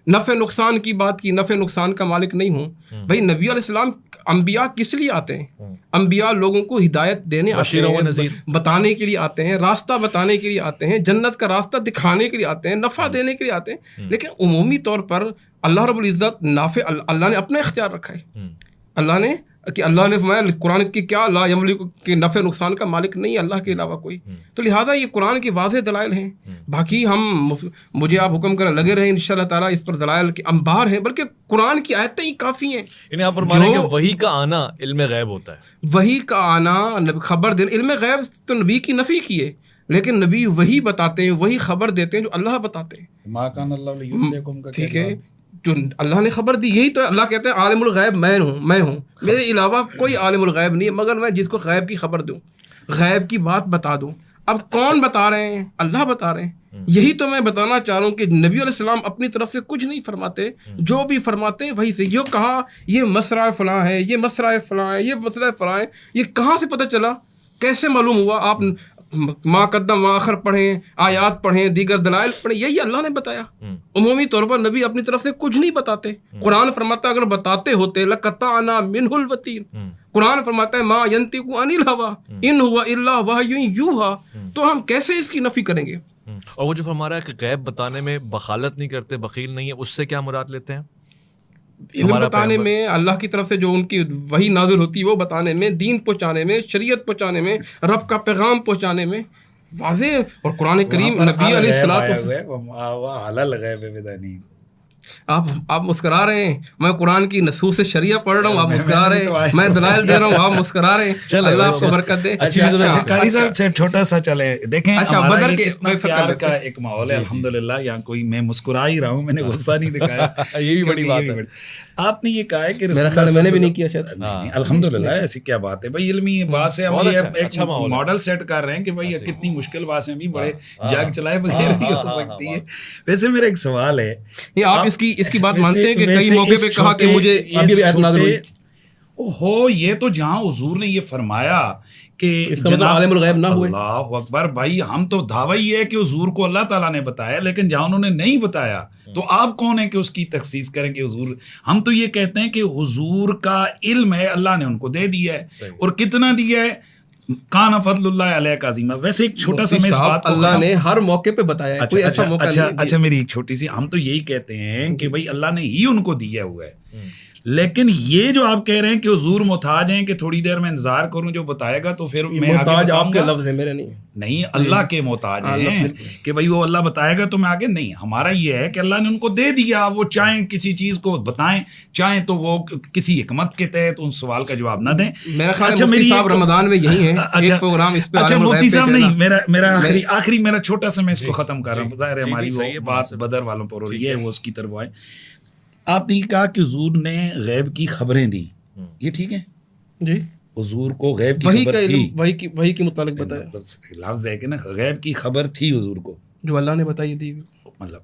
نفع نقصان کی بات کی، نفع نقصان کا مالک نہیں ہوں. بھائی نبی علیہ السلام، انبیاء کس لیے آتے ہیں؟ انبیاء لوگوں کو ہدایت دینے آتے ہیں، بتانے کے لیے آتے ہیں، راستہ بتانے کے لیے آتے ہیں، جنت کا راستہ دکھانے کے لیے آتے ہیں، نفع دینے کے لیے آتے ہیں. لیکن عمومی طور پر اللہ رب العزت نافع اللہ نے اپنا اختیار رکھا ہے. اللہ نے فرمایا قرآن کی کیا لا یملک کے نفع نقصان کا مالک نہیں ہے اللہ کے علاوہ کوئی. تو لہٰذا یہ قرآن کے واضح دلائل ہیں. باقی مجھے آپ حکم کرنے لگے رہیں انشاءاللہ تعالیٰ، اس پر دلائل کے انبار ہیں، بلکہ قرآن کی آیتیں ہی کافی ہیں. یعنی آپ فرما رہے ہیں کہ وحی کا آنا علم غیب ہوتا ہے. وحی کا آنا خبر دینا، علم غیب تو نبی کی نفی کی ہے، لیکن نبی وہی بتاتے ہیں، وہی خبر دیتے ہیں جو اللہ بتاتے ہیں. ما کان اللہ لیہدیکم کا ٹھیک ہے، جو اللہ نے خبر دی، یہی تو اللہ کہتے ہیں عالم الغیب میں ہوں، میرے علاوہ کوئی عالم الغیب نہیں ہے مگر میں جس کو غیب کی خبر دوں، غیب کی بات بتا دوں. اب کون بتا رہے ہیں؟ اللہ بتا رہے ہیں. یہی تو میں بتانا چاہ رہا ہوں کہ نبی علیہ السلام اپنی طرف سے کچھ نہیں فرماتے، جو بھی فرماتے ہیں وہی سے. یہ کہا یہ مسئلہ فلاں ہے، یہ مسئلہ فلاں ہے، یہ مسئلہ فلاں ہے، یہ کہاں سے پتہ چلا، کیسے معلوم ہوا؟ آپ ما قدم ما آخر پڑھیں، آیات پڑھیں، دیگر دلائل پڑھیں، یہی اللہ نے بتایا. عمومی طور پر نبی اپنی طرف سے کچھ نہیں بتاتے. قرآن فرماتا ہے اگر بتاتے ہوتے لقطعنا منہ الوتین. قرآن فرماتا ہے ما ینطق عن الہوی ان ہوا الا وحی یوحی. تو ہم کیسے اس کی نفی کریں گے؟ اور وہ جو فرما رہا ہے کہ غیب بتانے میں بخالت نہیں کرتے، بخیل نہیں ہے، اس سے کیا مراد لیتے ہیں؟ علم بتانے میں، اللہ کی طرف سے جو ان کی وحی نازل ہوتی ہے وہ بتانے میں، دین پہنچانے میں، شریعت پہنچانے میں، رب کا پیغام پہنچانے میں واضح. اور قرآن کریم نبی علیہ السلام آپ مسکرا رہے ہیں، میں قرآن کی نصوص شریعہ پڑھ رہا ہوں، آپ مسکرا رہے ہیں، میں دلائل دے رہا ہوں، آپ مسکرا رہے ہیں. اللہ آپ کو برکت دے. قاری صاحب سے چھوٹا سا چلے دیکھیں، ہمارا یہ کتنا پیار کا ایک ماحول ہے الحمدللہ. یہاں کوئی میں مسکرا ہی رہا ہوں، میں نے غصہ نہیں دکھایا. یہ بھی بڑی بات ہے. آپ نے یہ کہا ہے کہ میرا خیال میں نے بھی نہیں کیا شاید. الحمدللہ ایسی کیا بات ہے بھائی، علمی بات سے ہم ایک ماڈل سیٹ کر رہے ہیں کہ بھائی کتنی مشکل بات سے بھی بڑے جاگ چلائے بغیر بھی ہو سکتی ہے. ویسے میرا ایک سوال ہے، آپ اس کی بات مانتے ہیں کہ کئی موقع پہ کہا کہ مجھے ابھی بھی آیت نازل ہوئی ہو، یہ تو جہاں حضور نے یہ فرمایا کہ عالم الغیب نہ ہوئے. اللہ اکبر بھائی، ہم تو دعویٰ یہ ہے کہ حضور کو اللہ تعالیٰ نے بتایا، لیکن جہاں انہوں نے نہیں بتایا تو آپ کون ہیں کہ اس کی تخصیص کریں کہ حضور. ہم تو یہ کہتے ہیں کہ حضور کا علم ہے، اللہ نے ان کو دے دیا ہے، اور کتنا دیا ہے، کان فضل اللہ علیہ کا عظیمہ. ویسے ایک چھوٹا سا میں اس بات کو اللہ نے ہر موقع پہ بتایا ہے، کوئی ایسا موقع نہیں. اچھا میری ایک چھوٹی سی، ہم تو یہی کہتے ہیں کہ بھائی اللہ نے ہی ان کو دیا ہوا ہے، لیکن یہ جو آپ کہہ رہے ہیں کہ حضور محتاج ہیں کہ تھوڑی دیر میں انتظار کروں جو بتائے گا تو پھر میں محتاج آپ کے لفظ ہے، میرے نہیں، اللہ کے محتاج ہیں کہ بھائی وہ اللہ بتائے گا تو میں آگے نہیں. ہمارا یہ ہے کہ اللہ نے ان کو دے دیا، وہ چاہیں کسی چیز کو بتائیں، چاہیں تو وہ کسی حکمت کے تحت ان سوال کا جواب نہ دیں. میرا خیال ہے مفتی صاحب رمضان میں یہی ہے ایک پروگرام اس پہ. اچھا مفتی صاحب نہیں، میرا آخری میرا چھوٹا سا میں اس کو ختم کر رہا ہوں. ظاہر ہے ہماری وہ بات بدر والوں پر ہو رہی ہے، وہ اس کی طرف آئے. آپ نے کہا کہ حضور نے غیب کی خبریں دی، یہ ٹھیک ہے جی، حضور کو غیب کی خبر تھی، وہی کے متعلق بتایا. لفظ ہے کہ نا غیب کی خبر تھی حضور کو، جو اللہ نے بتائی دی. مطلب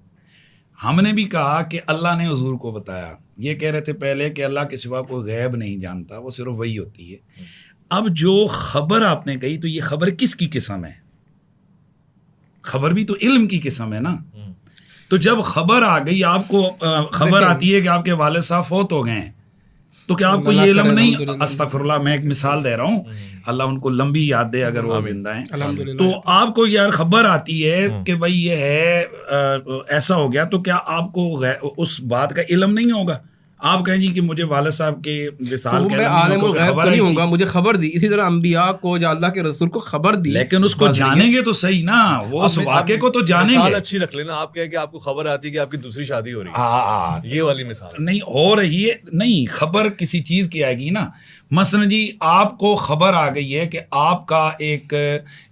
ہم نے بھی کہا کہ اللہ نے حضور کو بتایا. یہ کہہ رہے تھے پہلے کہ اللہ کے سوا کوئی غیب نہیں جانتا، وہ صرف وہی ہوتی ہے. اب جو خبر آپ نے کہی تو یہ خبر کس کی قسم ہے؟ خبر بھی تو علم کی قسم ہے نا. تو جب خبر آ گئی، آپ کو خبر آتی ہے کہ آپ کے والد صاحب فوت ہو گئے ہیں، تو کیا آپ کو یہ علم نہیں؟ استغفر اللہ، میں ایک مثال دے رہا ہوں، اللہ ان کو لمبی یاد دے اگر وہ زندہ ہیں. تو آپ کو یار خبر آتی ہے کہ بھائی یہ ہے ایسا ہو گیا، تو کیا آپ کو اس بات کا علم نہیں ہوگا؟ آپ کہیں جی کہ مجھے والد صاحب کے وصال میں عالم الغیب تو نہیں ہوں گا، مجھے خبر دی. اسی طرح انبیاء کو یا اللہ کے رسول کو خبر دی، لیکن اس کو جانیں گے تو صحیح نا، وہ اس واقعے کو تو جانیں گے. مثال اچھی رکھ لینا، آپ کہیں کہ آپ کو خبر آتی ہے کہ آپ کی دوسری شادی ہو رہی ہے، یہ والی مثال نہیں ہو رہی ہے. نہیں، خبر کسی چیز کی آئے گی نا. مثلا جی آپ کو خبر آ گئی ہے کہ آپ کا ایک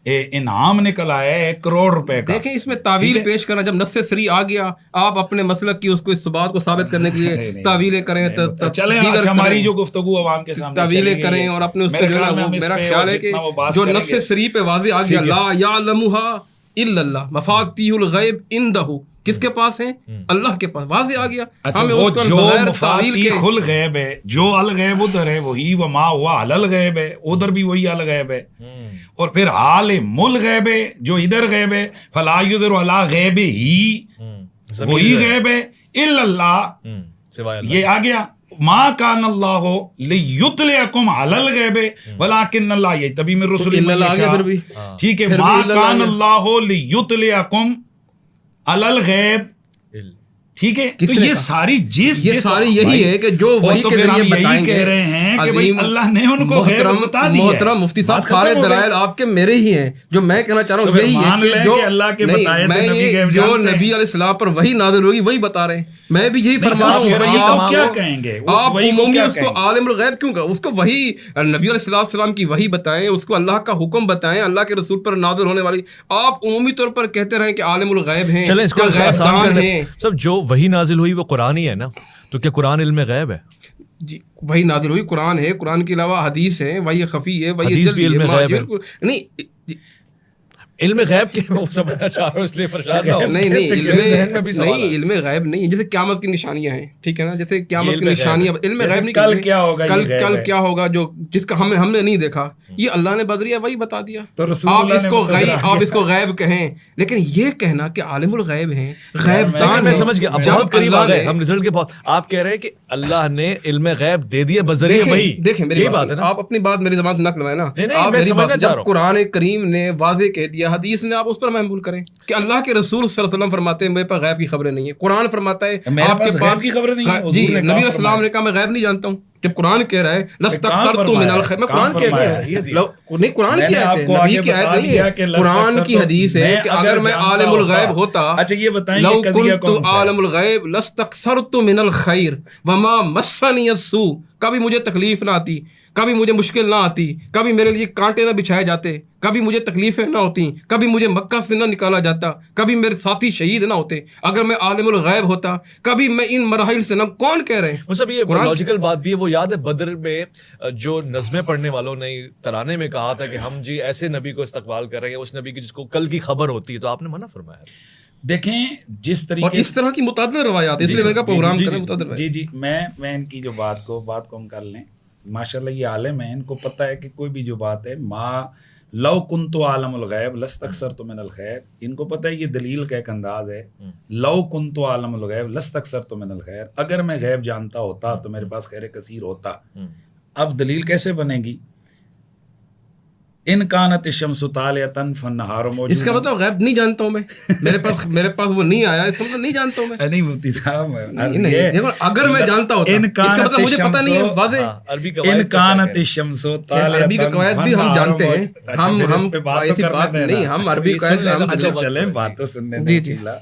انعام نکل آیا ہے 1 کروڑ روپے کا. دیکھیں اس میں تعویل پیش کرنا، جب نص سری آ گیا، آپ اپنے مسلک کی اس بات کو ثابت کرنے کے لیے تعویلیں کریں، چلیں ہماری جو گفتگو عوام کے سامنے تعویلیں کریں، اور اپنے اس پہ جو ہے میرا خیال ہے کہ جو نص سری پہ واضح آ گیا لا یعلمها الا اللہ، مفاتیح الغیب عنده، کس کے پاس ہیں؟ اللہ کے پاس. واضح آ گیا. اچھا وہ جو مفاتیح الغیب ہے، جو الغیب ادھر ہے وہی وما ہوا علی الغیب ہے، ادھر بھی وہی الغیب ہے. اور پھر عالم الغیب ہے جو ادھر غیب ہے، فلا یظہر علی غیب ہی، وہی غیب ہے الا اللہ. یہ آ گیا. ما کان اللہ لیطلعکم علی الغیب ولکن اللہ یجتبی من رسلہ من یشاء. ٹھیک ہے. ما کان اللہ لیطلعکم علی الغیب. ٹھیک ہے. تو یہ ساری یہ ساری یہی ہے کہ جو وحی کے ذریعے بتائیں گے. کہہ رہے ہیں کہ بھئی اللہ نے ان کو غیب بتا دیا ہے. محترم مفتی صاحب سارے دلائل آپ کے میرے ہی ہیں. جو میں کہنا چاہ رہا ہوں یہی ہے کہ جو اللہ کے بتائے سے نبی غیب جو جانتے ہیں. نبی علیہ السلام پر وحی نازل ہوگی وہی بتا رہے ہیں. میں بھی یہی فرما رہا ہوں. آپ کیا کہیں گے؟ آپ عمومی اس کو عالم الغیب کیوں کہا؟ اس کو وحی نبی علیہ السلام کی وحی بتائیں، اس کو اللہ کا حکم بتائیں، اللہ کے رسول پر نازل ہونے والی. آپ عمومی طور پر کہتے رہیں کہ عالم الغیب ہیں. چلیں اس کو آسان کر دیں. سب جو وحی نازل ہوئی وہ قرآن ہی ہے نا، تو کیا قرآن علم غیب ہے؟ جی وہی نازل ہوئی قرآن ہے، قرآن کے علاوہ حدیث ہے، وہی خفی ہے، وہی حدیث بھی علم غیب ہے. نہیں علم غیب کے وہ سمجھنا چاہ رہا ہوں اس لیے پریشان نہ ہو. نہیں علم غیب نہیں. جیسے قیامت کی نشانیاں ہیں، ٹھیک ہے نا، جیسے قیامت کی نشانیاں علم غیب نہیں. کل کیا ہوگا، کل کیا ہوگا جو جس کا ہم نے نہیں دیکھا، یہ اللہ نے بدریہ وہی بتا دیا. آپ اس کو غیب کہیں، لیکن یہ کہنا کہ عالم الغیب ہیں، غیب دان. میں سمجھ گیا. اب بہت قریب آ گئے ہم رزلٹ کے. بہت آپ کہہ رہے ہیں کہ اللہ نے علم غیب دے دیا بذریعہ وحی. دیکھیں میری بات ہے نا، آپ اپنی بات میری زبان سے نقل ہے نا. آپ میری بات جب قرآن کریم نے واضح کہہ دیا، حدیث نے، آپ اس پر محمول کریں کہ اللہ کے رسول صلی اللہ علیہ وسلم فرماتے ہیں میرے پاس غیب کی خبریں نہیں ہیں. قرآن فرماتا ہے آپ کے پاس کی خبریں نہیں ہیں. جی نبی علیہ السلام نے کہا میں غیب نہیں جانتا ہوں. جب قرآن کہہ رہا ہے لستکثرت من الخیر، میں قرآن کہہ رہا ہوں نہیں، قرآن کی آیت ہے، نبی کی آیت نہیں ہے، قرآن کی حدیث ہے کہ اگر میں عالم الغیب ہوتا، اچھا یہ بتائیں لو کنت عالم الغیب لستکثرت من الخیر وما مسنی السوء. کبھی مجھے تکلیف نہ آتی، کبھی مجھے مشکل نہ آتی، کبھی میرے لیے کانٹے نہ بچھائے جاتے، کبھی مجھے تکلیفیں نہ ہوتی، کبھی مجھے مکہ سے نہ نکالا جاتا، کبھی میرے ساتھی شہید نہ ہوتے اگر میں عالم الغیب ہوتا، کبھی میں ان مراحل سے نہ. کون کہہ رہے ہیں؟ وہ سب یہ لاجیکل بات بھی ہے. وہ یاد ہے بدر میں جو نظمیں پڑھنے والوں نے ترانے میں کہا تھا کہ ہم جی ایسے نبی کو استقبال کر رہے ہیں، اس نبی کی جس کو کل کی خبر ہوتی ہے، تو آپ نے منع فرمایا. دیکھیں جس طریقے، اور اس طرح کی متعدد روایات، اس لیے میں نے کہا پروگرام کریں متعدد. جی میں ان کی جو بات کو ہم کر لیں. ماشاءاللہ یہ عالم ہے، ان کو پتہ ہے کہ کوئی بھی جو بات ہے ما لو کنت عالم الغیب لستکثرت من الخیر. ان کو پتہ ہے یہ دلیل کا ایک انداز ہے. لو کنت عالم الغیب لستکثرت من الخیر، اگر میں غیب جانتا ہوتا تو میرے پاس خیر کثیر ہوتا. اب دلیل کیسے بنے گی؟ ان کانت الشمس طالعۃ فالنہار موجود. اس کا مطلب غیب نہیں جانتا ہوں میں، میرے پاس وہ نہیں آیا، اس کا مطلب نہیں جانتا ہوں میں. نہیں مفتی صاحب، اگر میں جانتا ہوتا اس کا مطلب مجھے پتہ نہیں ہے. واضح ان کانت الشمس طالعۃ. عربی کا قواعد بھی ہم جانتے ہیں. ہم ایسی بات نہیں، ہم عربی قواعد. اچھا چلیں بات تو سننے دیں.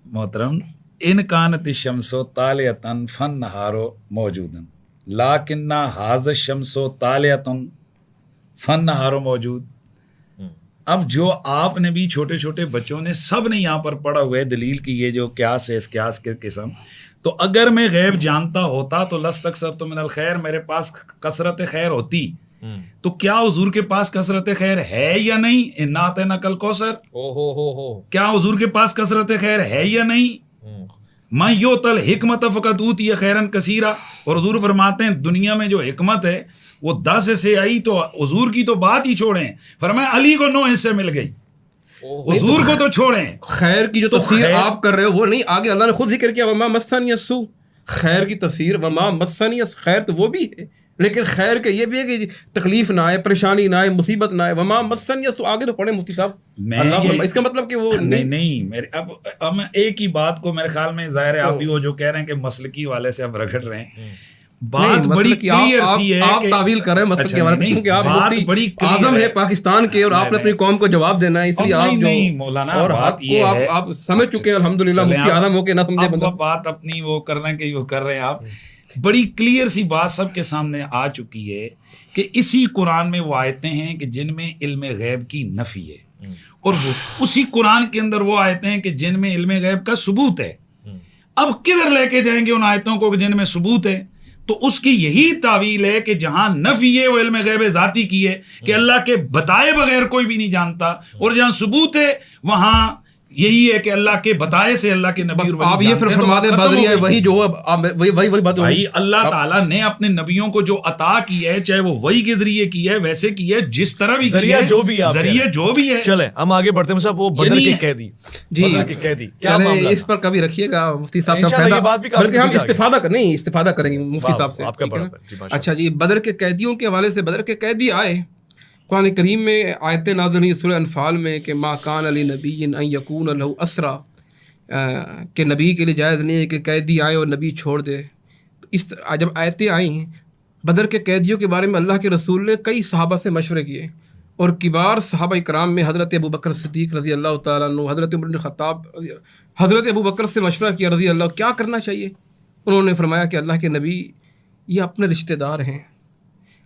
محترم، ان کانت الشمس طالعۃ فالنہار موجود لیکن ھذا الشمس طالعۃ فالنہار موجود. اب جو آپ نے بھی چھوٹے چھوٹے بچوں نے سب نے یہاں پر پڑھا ہوا ہے دلیل کی یہ جو قیاس ہے، اس قیاس کے قسم. تو اگر میں غیب جانتا ہوتا تو لستکثرت من الخیر، میرے پاس کثرت خیر ہوتی. تو کیا حضور کے پاس کثرت خیر ہے یا نہیں؟ انا اعطیناک الکوثر، کیا حضور کے پاس کثرت خیر ہے یا نہیں؟ من یؤت الحکمت فقد اوتی خیرا کثیرا. اور حضور فرماتے ہیں دنیا میں جو حکمت ہے وہ 10 حصے آئی تو حضور کی تو بات ہی چھوڑیں. فرمایا علی کو 9 حصے مل گئی، حضور کو تو چھوڑیں. خیر کی جو تفسیر آپ کر رہے ہو وہ نہیں، آگے اللہ نے خود ذکر کیا وما مسنی السوء. خیر کی تفسیر وما مسنی، خیر تو وہ بھی ہے، لیکن خیر کے یہ بھی ہے کہ تکلیف نہ آئے، پریشانی نہ آئے، مصیبت نہ آئے. وما مسنی السوء آگے تو پڑھیں مفتی صاحب. اس کا مطلب کہ وہ نہیں میرے اب ایک ہی بات کو میرے خیال میں ظاہر ہے آپ بھی وہ جو کہہ رہے ہیں کہ مسلکی والے سے اب رگڑ رہے ہیں. بات بڑی کلیئر سی ہے، آپ تعویل کر رہے ہیں مسئلے کے بارے میں، کیونکہ آپ مفتی اعظم ہے پاکستان کے اور آپ نے اپنی قوم کو جواب دینا ہے، اس لیے آپ جو مولانا اور بات یہ ہے آپ سمجھ چکے ہیں الحمدللہ. مفتی اعظم ہو کے نہ سمجھے بندہ. بات اپنی وہ کرنا کہ وہ کر رہے ہیں آپ. بڑی کلیئر سی بات سب کے سامنے آ چکی ہے کہ اسی قرآن میں وہ آیتیں ہیں کہ جن میں علم غیب کی نفی ہے، اور وہ اسی قرآن کے اندر وہ آیتیں ہیں کہ جن میں علم غیب کا ثبوت ہے. اب کدھر لے کے جائیں گے ان آیتوں کو جن میں ثبوت ہے؟ تو اس کی یہی تعویل ہے کہ جہاں نفی ہے وہ علم غیب ذاتی کی ہے کہ اللہ کے بتائے بغیر کوئی بھی نہیں جانتا، اور جہاں ثبوت ہے وہاں یہی ہے کہ اللہ کے بتائے سے اللہ کے نبی اور آپ یہ پھر فرما دیں بدریہ وہی جو وہی بات بھائی اللہ تعالیٰ نے اپنے نبیوں کو جو عطا کی ہے چاہے وہ وحی کے ذریعے کی ہے ویسے کی ہے جس طرح بھی ذریعہ جو بھی ہے ذریعہ جو بھی ہے. چلیں ہم آگے بڑھتے ہیں صاحب. وہ بدر کے قیدی جی کیا معاملہ اس پر کبھی رکھیے گا مفتی صاحب کا فائدہ, بلکہ ہم استفادہ کریں گے مفتی صاحب سے. اچھا جی, بدر کے قیدیوں کے حوالے سے بدر کے قیدی آئے. قرآن کریم میں آیت نازل ہوئی سورہ انفال میں کہ ما کان علی نبی ان یکون لہ اسرا, کہ نبی کے لیے جائز نہیں ہے کہ قیدی آئے اور نبی چھوڑ دے. اس جب آیتیں آئیں بدر کے قیدیوں کے بارے میں اللہ کے رسول نے کئی صحابہ سے مشورے کیے, اور کبار صحابہ کرام میں حضرت ابو بکر صدیق رضی اللہ تعالیٰ عنہ, حضرت عمر بن خطاب, حضرت ابو بکر سے مشورہ کیا رضی اللہ, کیا کرنا چاہیے. انہوں نے فرمایا کہ اللہ کے نبی یہ اپنے رشتہ دار ہیں.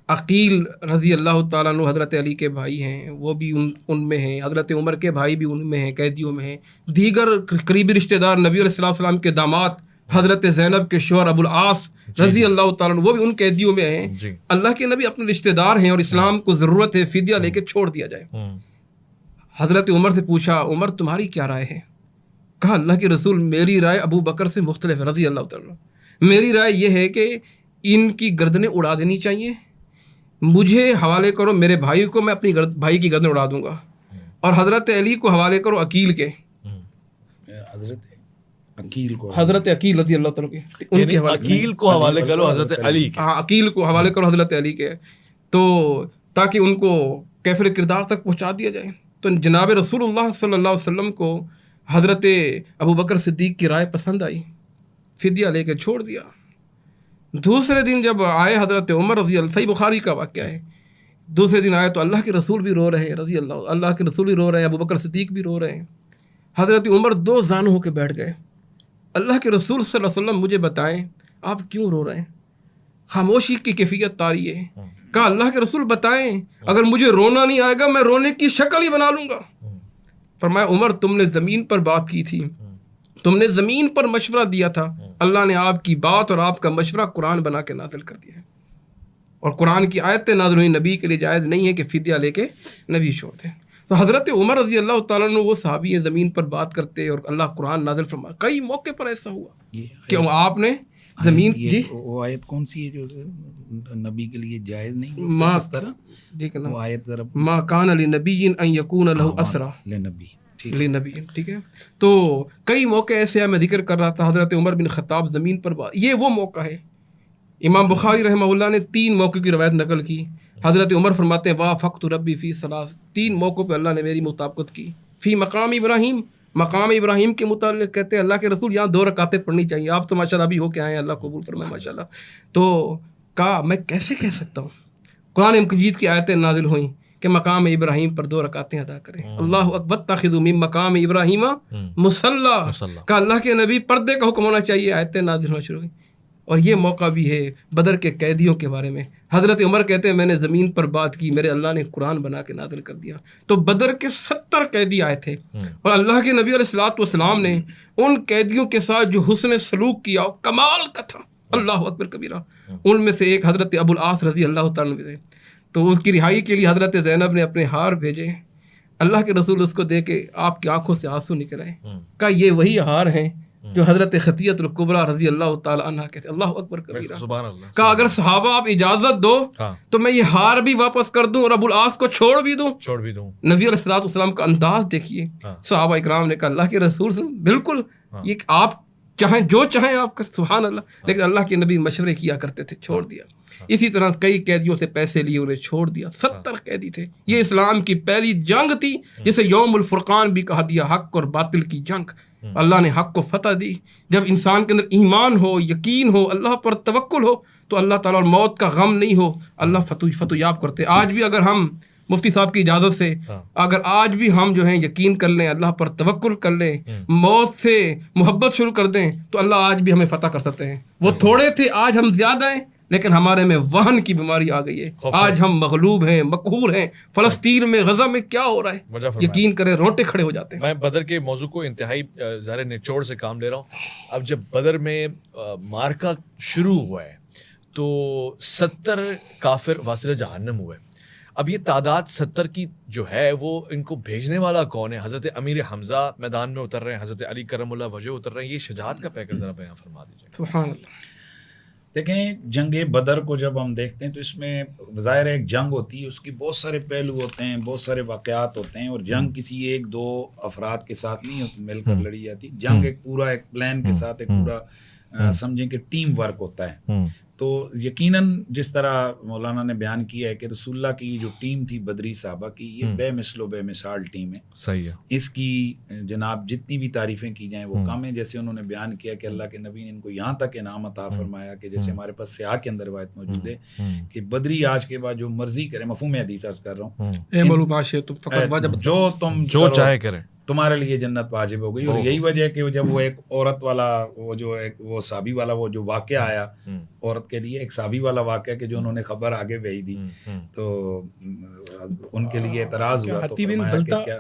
عقیل رضی اللہ تعالیٰ عنہ حضرت علی کے بھائی ہیں, وہ بھی ان میں ہیں. حضرت عمر کے بھائی بھی ان میں ہیں, قیدیوں میں ہیں. دیگر قریبی رشتہ دار نبی علیہ السلام کے داماد حضرت زینب کے شوہر ابو العاص رضی اللہ تعالیٰ عنہ, وہ بھی ان قیدیوں میں ہیں. اللہ کے نبی اپنے رشتہ دار ہیں اور اسلام کو ضرورت ہے فدیہ لے کے چھوڑ دیا جائے. حضرت عمر سے پوچھا, عمر تمہاری کیا رائے ہے؟ کہا اللہ کے رسول میری رائے ابو بکر سے مختلف ہے رضی اللہ تعالیٰ. میری رائے یہ ہے کہ ان کی گردنیں اڑا دینی چاہیے, مجھے حوالے کرو میرے بھائی کو, میں اپنی بھائی کی گردن اڑا دوں گا, اور حضرت علی کو حوالے کرو عقیل کے, حضرت عقیل رضی اللہ تعالیٰ کے, ان کے عقیل کو حوالے کرو حضرت علی کے, ہاں عقیل کو حوالے کرو حضرت علی کے, تو تاکہ ان کو کیفر کردار تک پہنچا دیا جائے. تو جناب رسول اللہ صلی اللہ علیہ وسلم کو حضرت ابو بکر صدیق کی رائے پسند آئی, فدیہ لے کے چھوڑ دیا. دوسرے دن جب آئے حضرت عمر رضی اللہ, صحیح بخاری کا واقعہ ہے, دوسرے دن آئے تو اللہ کے رسول بھی رو رہے ہیں رضی اللہ, اللہ کے رسول بھی رو رہے ہیں, ابو بکر صدیق بھی رو رہے ہیں. حضرت عمر دو زانو ہو کے بیٹھ گئے. اللہ کے رسول صلی اللہ علیہ وسلم مجھے بتائیں آپ کیوں رو رہے ہیں؟ خاموشی کی کیفیت طاری ہے. کہا اللہ کے رسول بتائیں, اگر مجھے رونا نہیں آئے گا میں رونے کی شکل ہی بنا لوں گا. فرمایا عمر تم نے زمین پر بات کی تھی, تم نے زمین پر مشورہ دیا تھا, اللہ نے آپ کی بات اور آپ کا مشورہ قرآن بنا کے نازل کر دیا ہے, اور قرآن کی آیتیں نازل ہوئی, نبی کے لیے جائز نہیں ہے کہ فدیہ لے کے نبی چھوڑ دیں. تو حضرت عمر رضی اللہ تعالیٰ عنہ وہ صحابی ہیں زمین پر بات کرتے اور اللہ قرآن نازل فرما. کئی موقع پر ایسا ہوا کہ آپ نے زمین, جی وہ آیت کون سی ہے جو نبی کے لیے جائز نہیں, جی وہ آیت ذرا, ما کان لنبی ان یکون لہ اسرا لنبی, ٹھیک ہے. تو کئی موقع ایسے ہیں, میں ذکر کر رہا تھا حضرت عمر بن خطاب زمین پر بات, یہ وہ موقع ہے. امام بخاری رحمہ اللہ نے 3 موقع کی روایت نقل کی. حضرت عمر فرماتے ہیں وافقت ربی فی ثلاث, 3 موقعوں پہ اللہ نے میری مطابقت کی. فی مقام ابراہیم, مقام ابراہیم کے متعلق کہتے ہیں اللہ کے رسول یہاں 2 رکعتیں پڑھنی چاہیے, آپ تو ماشاءاللہ ابھی ہو کے آئے ہیں, اللہ قبول فرمائے ماشاءاللہ. تو کہا میں کیسے کہہ سکتا ہوں, قرآن مجید کی آیتیں نازل ہوئیں کہ مقام ابراہیم پر 2 رکعتیں ادا کریں. اللہ اکبر اتخذوا من مقام ابراہیم مصلی, کہ اللہ کے نبی پردے کا حکم ہونا چاہیے, آیتیں نازل ہونا شروع ہوئی. اور یہ موقع بھی ہے بدر کے قیدیوں کے بارے میں. حضرت عمر کہتے ہیں میں نے زمین پر بات کی, میرے اللہ نے قرآن بنا کے نازل کر دیا. تو بدر کے 70 قیدی آئے تھے, اور اللہ کے نبی علیہ الصلوۃ والسلام نے ان قیدیوں کے ساتھ جو حسن سلوک کیا اور کمال کا تھا, اللہ اکبر کبیرہ. ان میں سے ایک حضرت ابو العاص رضی اللہ تعالیٰ عنہ تھے. تو اس کی رہائی کے لیے حضرت زینب نے اپنے ہار بھیجے. اللہ کے رسول اس کو دے کے آپ کی آنکھوں سے آنسو نکل آئے. کہا یہ وہی ہار ہیں جو حضرت خطیۃ الکبریٰ رضی اللہ تعالی عنہ کہتے. اللہ اکبر کبیرہ. سبحان اللہ. کہا اگر صحابہ آپ اجازت دو تو میں یہ ہار بھی واپس کر دوں اور ابو العاص کو چھوڑ بھی دوں. نبی علیہ الصلوۃ والسلام کا انداز دیکھیے. صحابہ اکرام نے کہا اللہ کے رسول بالکل یہ آپ چاہیں جو چاہیں آپ کر, سبحان اللہ. لیکن اللہ کے نبی مشورے کیا کرتے تھے, چھوڑ دیا. اسی طرح کئی قیدیوں سے پیسے لیے انہیں چھوڑ دیا. 70 قیدی تھے. یہ اسلام کی پہلی جنگ تھی جسے یوم الفرقان بھی کہا دیا, حق اور باطل کی جنگ. اللہ نے حق کو فتح دی. جب انسان کے اندر ایمان ہو, یقین ہو, اللہ پر توکل ہو, تو اللہ تعالیٰ اور موت کا غم نہیں ہو, اللہ فتح یاب کرتے. آج بھی اگر ہم مفتی صاحب کی اجازت سے اگر آج بھی ہم جو ہیں یقین کر لیں, اللہ پر توکل کر لیں, موت سے محبت شروع کر دیں, تو اللہ آج بھی ہمیں فتح کر سکتے ہیں. وہ تھوڑے تھے, آج ہم زیادہ ہیں, لیکن ہمارے میں وہن کی بیماری آ گئی ہے. آج ہم مغلوب ہیں, مقہور ہیں. فلسطین میں, غزہ میں کیا ہو رہا ہے, یقین کریں روٹے کھڑے ہو جاتے ہیں. میں بدر کے موضوع کو انتہائی ظاہر نچوڑ سے کام لے رہا ہوں. اب جب بدر میں مارکا شروع ہوا ہے تو 70 کافر واصل جہنم ہوئے. اب یہ تعداد 70 کی جو ہے وہ ان کو بھیجنے والا کون ہے؟ حضرت امیر حمزہ میدان میں اتر رہے ہیں، حضرت علی کرم اللہ وجہ اتر رہے ہیں، یہ شجاعت کا پیکر ذرا بیان فرما دیجیے۔ سبحان اللہ۔ دیکھیں جنگ بدر کو جب ہم دیکھتے ہیں تو اس میں ظاہر ایک جنگ ہوتی ہے، اس کی بہت سارے پہلو ہوتے ہیں، بہت سارے واقعات ہوتے ہیں، اور جنگ کسی ایک دو افراد کے ساتھ نہیں مل کر لڑی جاتی، جنگ ایک پورا ایک پلان کے ساتھ، ایک پورا سمجھیں کہ ٹیم ورک ہوتا ہے۔ تو یقیناً جس طرح مولانا نے بیان کیا ہے کہ رسول اللہ کی جو ٹیم تھی بدری صحابہ کی، یہ بے مثل و بے مثال ٹیم ہے، صحیح ہے۔ اس کی جناب جتنی بھی تعریفیں کی جائیں وہ کم ہیں۔ جیسے انہوں نے بیان کیا کہ اللہ کے نبی نے ان کو یہاں تک انعام عطا فرمایا کہ جیسے ہمارے پاس سیاح کے اندر روایت موجود ہے کہ بدری آج کے بعد جو مرضی کرے، مفہوم حدیث عرض کر رہا ہوں، جو تم جو چاہے کریں، تمہارے لیے جنت واجب ہو گئی۔ اور یہی وجہ ہے کہ جب وہ ایک عورت والا وہ صحابی والا وہ جو واقعہ آیا عورت کے لیے، ایک صحابی والا واقعہ کہ جو انہوں نے خبر آگے بھیج دی تو ان کے لیے اعتراض ہوا، تو فرمایا کہ کیا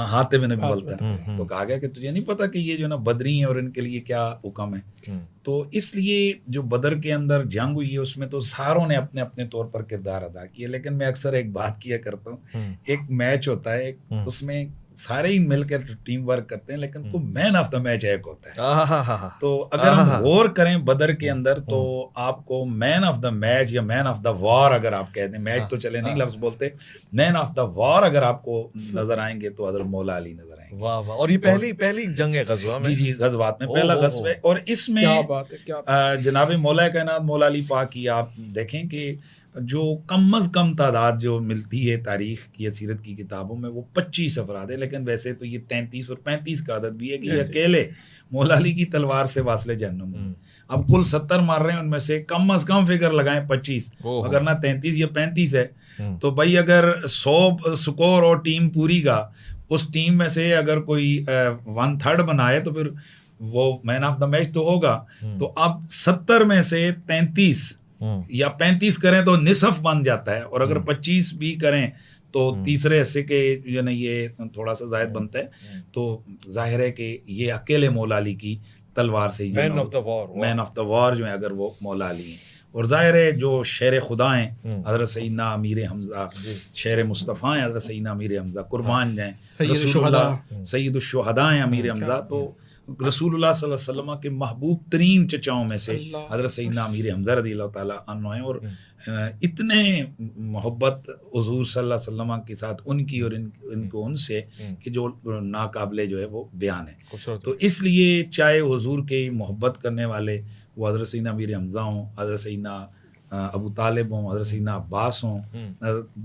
حاتب بن بلتع، تو کہا گیا کہ تجھے نہیں پتا کہ یہ جو نا بدری ہیں اور ان کے لیے کیا حکم ہے۔ تو اس لیے جو بدر کے اندر جنگ ہوئی ہے اس میں تو ساروں نے اپنے اپنے طور پر کردار ادا کیے، لیکن میں اکثر ایک بات کیا کرتا ہوں، ایک میچ ہوتا ہے، اس میں سارے ہی مل کر ٹیم ورک کرتے ہیں، لیکن کو مین آف دا میچ ایک ہوتا ہے۔ تو اگر ہم غور کریں بدر کے اندر تو آپ کو مین آف دا میچ یا مین آف دا وار اگر آپ کہہ دیں، میچ تو چلے نہیں لفظ بولتے، مین آف دا وار اگر آپ کو نظر آئیں گے تو حضرت مولا علی نظر آئیں گے۔ واہ واہ، اور یہ پہلی جنگ ہے غزوہ میں؟ جی غزوات میں پہلا غزوہ ہے، اور اس میں جناب مولا کائنات مولا علی پاک کی آپ دیکھیں کہ جو کم از کم تعداد جو ملتی ہے تاریخ کی سیرت کی کتابوں میں وہ 25 افراد ہے، لیکن ویسے تو یہ 33 اور 35 کا عدد بھی ہے کہ یہ اکیلے مولا علی کی تلوار سے واصل جہنم ہیں۔ اب کل 70 مار رہے ہیں، ان میں سے کم از کم فگر لگائیں 25، اگر نہ 33 یا 35 ہے تو بھائی اگر 100 سکور اور ٹیم پوری کا اس ٹیم میں سے اگر کوئی 1/3 بنائے تو پھر وہ مین آف دا میچ تو ہوگا۔ تو اب 70 میں سے 33 یا 35 کریں تو نصف بن جاتا ہے، اور اگر 25 بھی کریں تو تیسرے حصے کے جو نا یہ تھوڑا سا زائد بنتا ہے۔ تو ظاہر ہے کہ یہ اکیلے مولا علی کی تلوار سے مین آف دا وار جو ہے اگر وہ مولا علی ہیں، اور ظاہر ہے جو شیر خدا ہیں حضرت سیدنا امیر حمزہ، شیر مصطفیٰ ہیں حضرت سیدنا امیر حمزہ، قربان جائیں سید الشہداء ہیں امیر حمزہ۔ تو رسول اللہ صلی اللہ علیہ وسلم کے محبوب ترین چچاؤں میں سے حضرت سیدنا امیر حمزہ رضی اللہ تعالیٰ عنہ ہیں، اور اتنے محبت حضور صلی اللہ علیہ وسلم کے ساتھ ان کی اور ان کو ان سے کہ جو ناقابل جو ہے وہ بیان ہے۔ تو اس لیے چاہے حضور کے محبت کرنے والے وہ حضرت سیدنا امیر حمزہ ہوں، حضرت سیدنا ابو طالب ہوں، حضرت سیدنا عباس ہوں،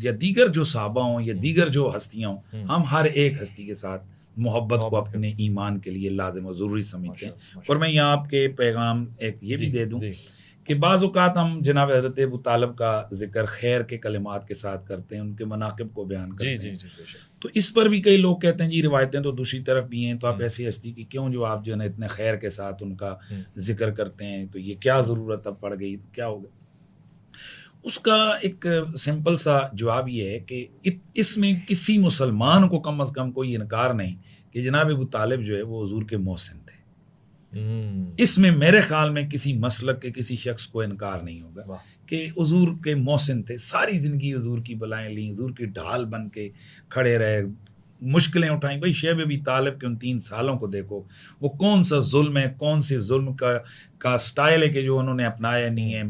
یا دیگر جو صحابہ ہوں یا دیگر جو ہستیاں ہوں، ہم ہر ایک ہستی کے ساتھ محبت کو اپنے ایمان کے لیے لازم و ضروری سمجھتے ہیں۔ اور میں یہاں آپ کے پیغام ایک یہ بھی دے دوں کہ بعض اوقات ہم جناب حضرت ابو طالب کا ذکر خیر کے کلمات کے ساتھ کرتے ہیں، ان کے مناقب کو بیان کرتے ہیں، تو اس پر بھی کئی لوگ کہتے ہیں جی روایتیں تو دوسری طرف بھی ہیں، تو آپ ایسی ہستی کی کیوں جو آپ جو ہے نا اتنے خیر کے ساتھ ان کا ذکر کرتے ہیں، تو یہ کیا ضرورت اب پڑ گئی، کیا ہوگا؟ اس کا ایک سمپل سا جواب یہ ہے کہ اس میں کسی مسلمان کو کم از کم کوئی انکار نہیں کہ جناب ابو طالب جو ہے وہ حضور کے محسن تھے۔ اس میں میرے خیال میں کسی مسلک کے کسی شخص کو انکار نہیں ہوگا کہ حضور کے محسن تھے، ساری زندگی حضور کی بلائیں لیں، حضور کی ڈھال بن کے کھڑے رہے، مشکلیں اٹھائیں۔ بھائی شیب ابی طالب کے ان 3 سالوں کو دیکھو، وہ کون سا ظلم ہے، کون سے ظلم کا سٹائل ہے کہ جو انہوں نے اپنایا نہیں ہے،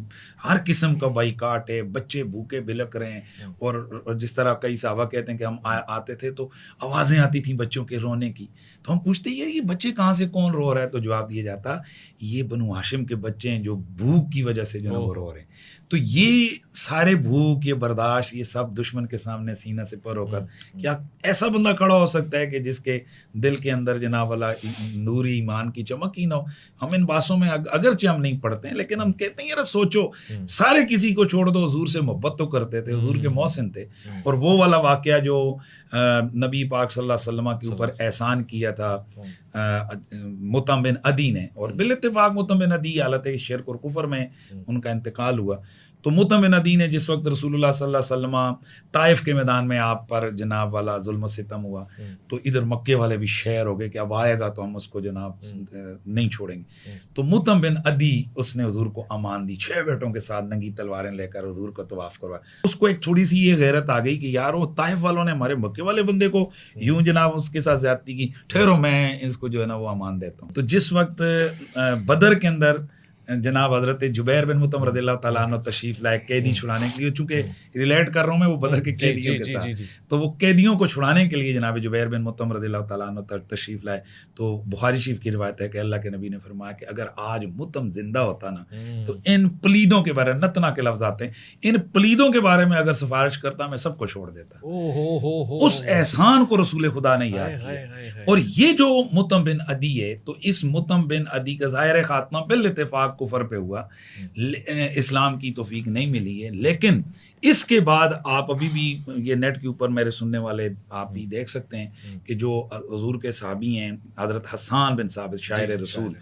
ہر قسم کا بائیکاٹ ہے، بچے بھوکے بلک رہے ہیں، اور جس طرح کئی صحابہ کہتے ہیں کہ ہم آتے تھے تو آوازیں آتی تھیں بچوں کے رونے کی، تو ہم پوچھتے یہ بچے کہاں سے کون رو رہا ہے، تو جواب دیا جاتا یہ بنو ہاشم کے بچے ہیں جو بھوک کی وجہ سے جو ہے وہ رو رہے ہیں۔ تو یہ سارے بھوک، یہ برداشت، یہ سب دشمن کے سامنے سینہ سے پر ہو کر کیا ایسا بندہ کھڑا ہو سکتا ہے کہ جس کے دل کے اندر جناب والا نوری ایمان کی چمک ہی نہ ہو؟ ہم ان باتوں میں اگرچہ ہم نہیں پڑھتے ہیں، لیکن ہم کہتے ہیں یار سوچو، سارے کسی کو چھوڑ دو، حضور سے محبت تو کرتے تھے، حضور کے محسن تھے، اور وہ والا واقعہ جو نبی پاک صلی اللہ علیہ وسلم کے اوپر احسان کیا تھا مطعم بن عدی نے، اور بالاتفاق مطعم بن عدی حالت شرک اور کفر میں ان کا انتقال ہوا، تو مطعم بن عدی نے جس وقت رسول اللہ صلی اللہ علیہ وسلم طائف کے میدان میں آپ پر جناب والا ظلم و ستم ہوا تو ادھر مکے والے بھی شہر ہو گئے کہ اب آئے گا تو ہم اس کو جناب نہیں چھوڑیں گے. تو مطعم بن عدی اس نے حضور کو امان دی, 6 بیٹوں کے ساتھ ننگی تلواریں لے کر حضور کو طواف کروایا. اس کو ایک تھوڑی سی یہ غیرت آ گئی کہ یار وہ طائف والوں نے ہمارے مکے والے بندے کو یوں جناب اس کے ساتھ زیادتی کی, ٹھہرو میں اس کو جو ہے نا وہ امان دیتا ہوں. تو جس وقت بدر کے اندر جناب حضرت جبیر بن مطعم رضی اللہ تعالیٰ عنہ تشریف لائے قیدی چھڑانے کے لیے, چونکہ ریلیٹ کر رہا ہوں میں وہ بدر کے قیدیوں کے ساتھ, تو وہ قیدیوں کو چھڑانے کے لیے جناب جبیر بن مطعم رضی اللہ تعالیٰ عنہ تشریف لائے. تو بخاری شریف کی روایت ہے کہ اللہ کے نبی نے فرمایا کہ اگر آج مطعم زندہ ہوتا نا تو ان پلیدوں کے بارے میں, نتنا کے لفظ آتے ہیں, ان پلیدوں کے بارے میں اگر سفارش کرتا میں سب کو چھوڑ دیتا. اس احسان کو رسول خدا نے یاد کیا. اور یہ جو مطعم بن عدی ہے, تو اس مطعم بن عدی کا ظاہر خاتمہ بالاتفاق کفر پہ ہوا, اسلام کی توفیق نہیں ملی ہے. لیکن اس کے بعد آپ ابھی بھی یہ نیٹ کے اوپر میرے سننے والے آپ بھی دیکھ سکتے ہیں کہ جو حضور کے صحابی ہیں حضرت حسان بن ثابت شاعر رسول,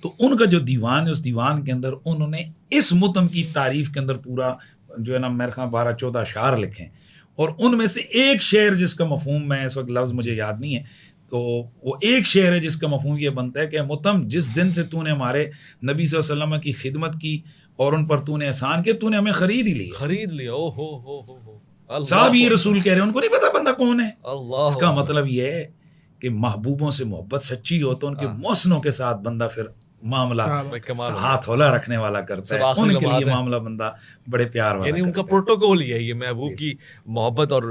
تو ان کا جو دیوان ہے اس دیوان کے اندر انہوں نے اس مطعم کی تعریف کے اندر پورا جو ہے نا میرے خیال 12-14 اشعار لکھے ہیں. اور ان میں سے ایک شعر جس کا مفہوم میں اس وقت لفظ مجھے یاد نہیں ہے, تو وہ ایک شعر ہے جس کا مفہوم یہ بنتا ہے کہ مطعم جس دن سے تو نے ہمارے نبی صلی اللہ علیہ وسلم کی خدمت کی اور ان پر تو نے احسان کیا, تو نے ہمیں خرید ہی لیا. صاحب یہ رسول کہہ رہے ہیں, ان کو نہیں پتا بندہ کون ہے. اس کا مطلب یہ ہے کہ محبوبوں سے محبت سچی ہو تو ان کے محسنوں کے ساتھ بندہ پھر معاملہ ہاتھ ہولا رکھنے والا کرتا ہے, ان کے لیے معاملہ بندہ بڑے پیار والا, یعنی ان کا پروٹوکول ہی ہے یہ محبوب کی محبت اور